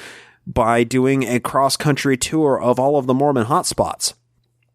by doing a cross-country tour of all of the Mormon hotspots.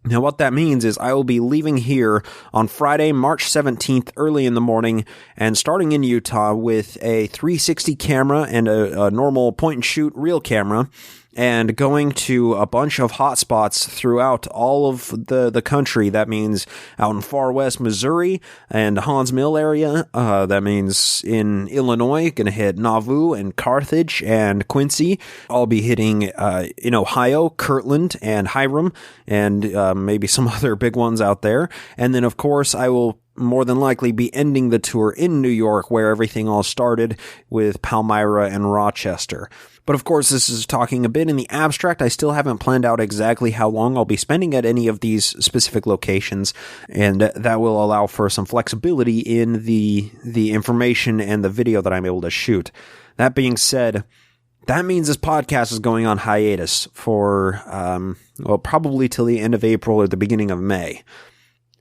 Now, what that means is I will be leaving here on Friday, March 17th, early in the morning, and starting in Utah with a 360 camera and a normal point-and-shoot reel camera, and going to a bunch of hotspots throughout all of the country. That means out in far west Missouri and Hans Mill area. That means in Illinois, going to hit Nauvoo and Carthage and Quincy. I'll be hitting in Ohio, Kirtland and Hiram, and maybe some other big ones out there. And then, of course, I will more than likely be ending the tour in New York, where everything all started, with Palmyra and Rochester. But of course, this is talking a bit in the abstract. I still haven't planned out exactly how long I'll be spending at any of these specific locations, and that will allow for some flexibility in the information and the video that I'm able to shoot. That being said, that means this podcast is going on hiatus for, probably till the end of April or the beginning of May.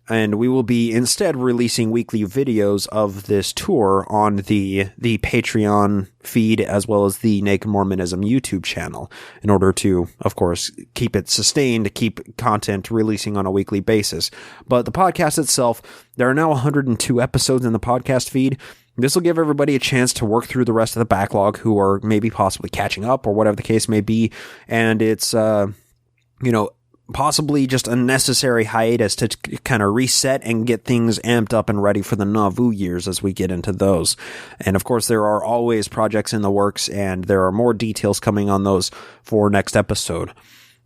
And we will be instead releasing weekly videos of this tour on the Patreon feed as well as the Naked Mormonism YouTube channel in order to, of course, keep it sustained, keep content releasing on a weekly basis. But the podcast itself, there are now 102 episodes in the podcast feed. This will give everybody a chance to work through the rest of the backlog who are maybe possibly catching up or whatever the case may be. And it's, possibly just a necessary hiatus to kind of reset and get things amped up and ready for the Nauvoo years as we get into those. And of course, there are always projects in the works, and there are more details coming on those for next episode.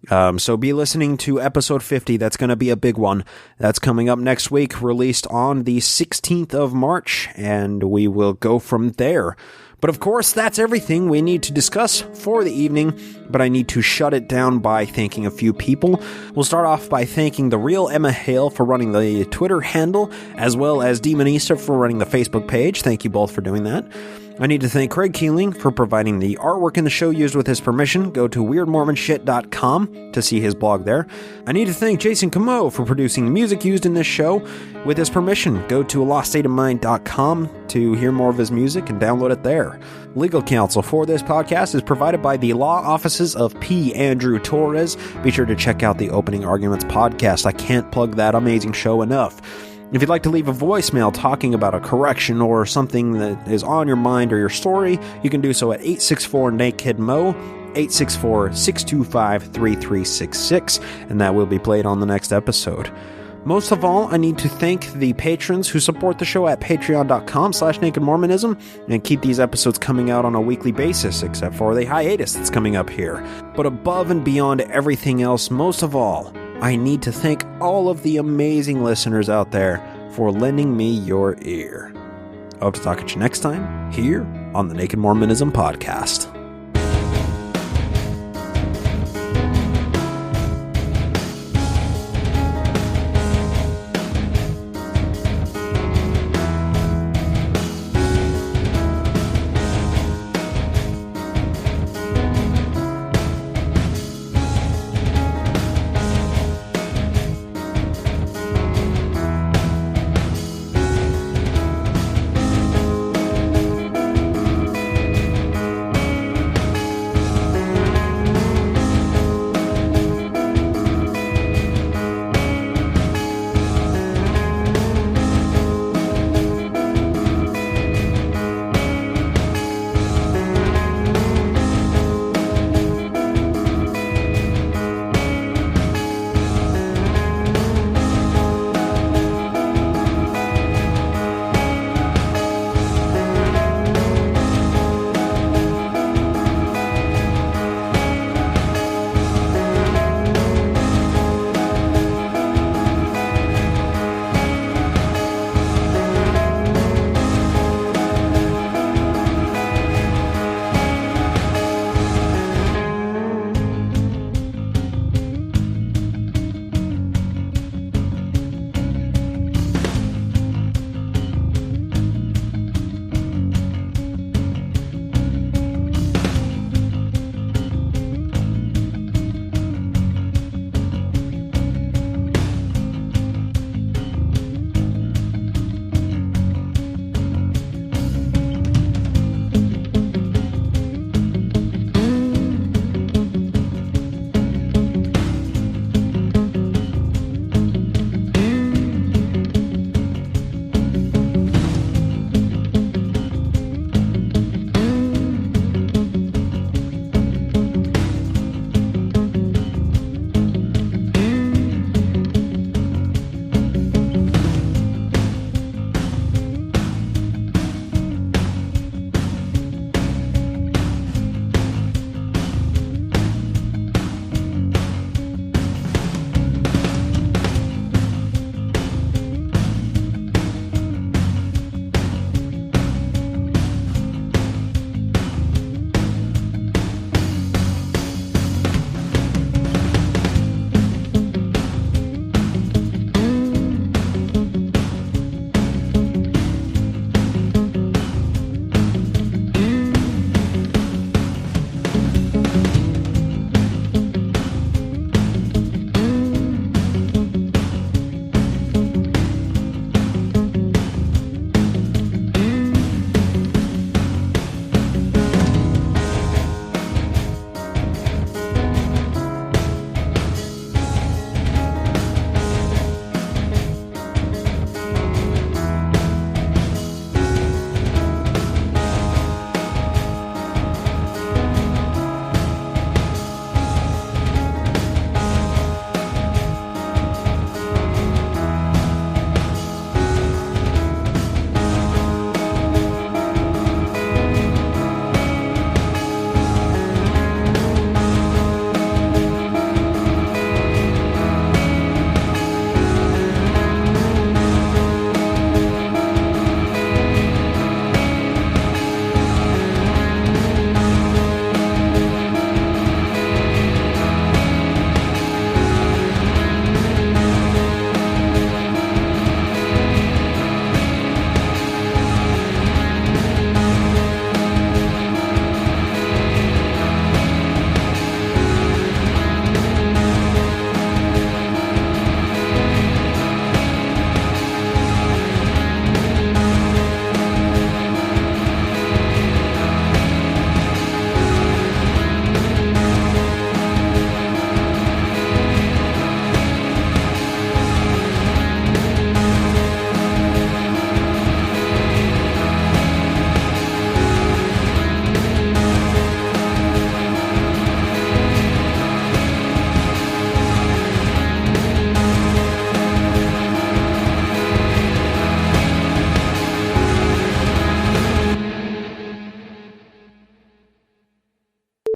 So be listening to episode 50. That's going to be a big one. That's coming up next week, released on the 16th of March, and we will go from there. But of course, that's everything we need to discuss for the evening, but I need to shut it down by thanking a few people. We'll start off by thanking the real Emma Hale for running the Twitter handle, as well as Demonista for running the Facebook page. Thank you both for doing that. I need to thank Craig Keeling for providing the artwork in the show used with his permission. Go to weirdmormonshit.com to see his blog there. I need to thank Jason Camo for producing the music used in this show with his permission. Go to loststateofmind.com to hear more of his music and download it there. Legal counsel for this podcast is provided by the law offices of P. Andrew Torres. Be sure to check out the Opening Arguments podcast. I can't plug that amazing show enough. If you'd like to leave a voicemail talking about a correction or something that is on your mind or your story, you can do so at 864-NAKED-MO, 864-625-3366, and that will be played on the next episode. Most of all, I need to thank the patrons who support the show at patreon.com/nakedmormonism and keep these episodes coming out on a weekly basis, except for the hiatus that's coming up here. But above and beyond everything else, most of all, I need to thank all of the amazing listeners out there for lending me your ear. I hope to talk at you next time, here on the Naked Mormonism Podcast.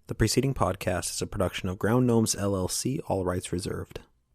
The preceding podcast is a production of Ground Gnomes LLC, all rights reserved.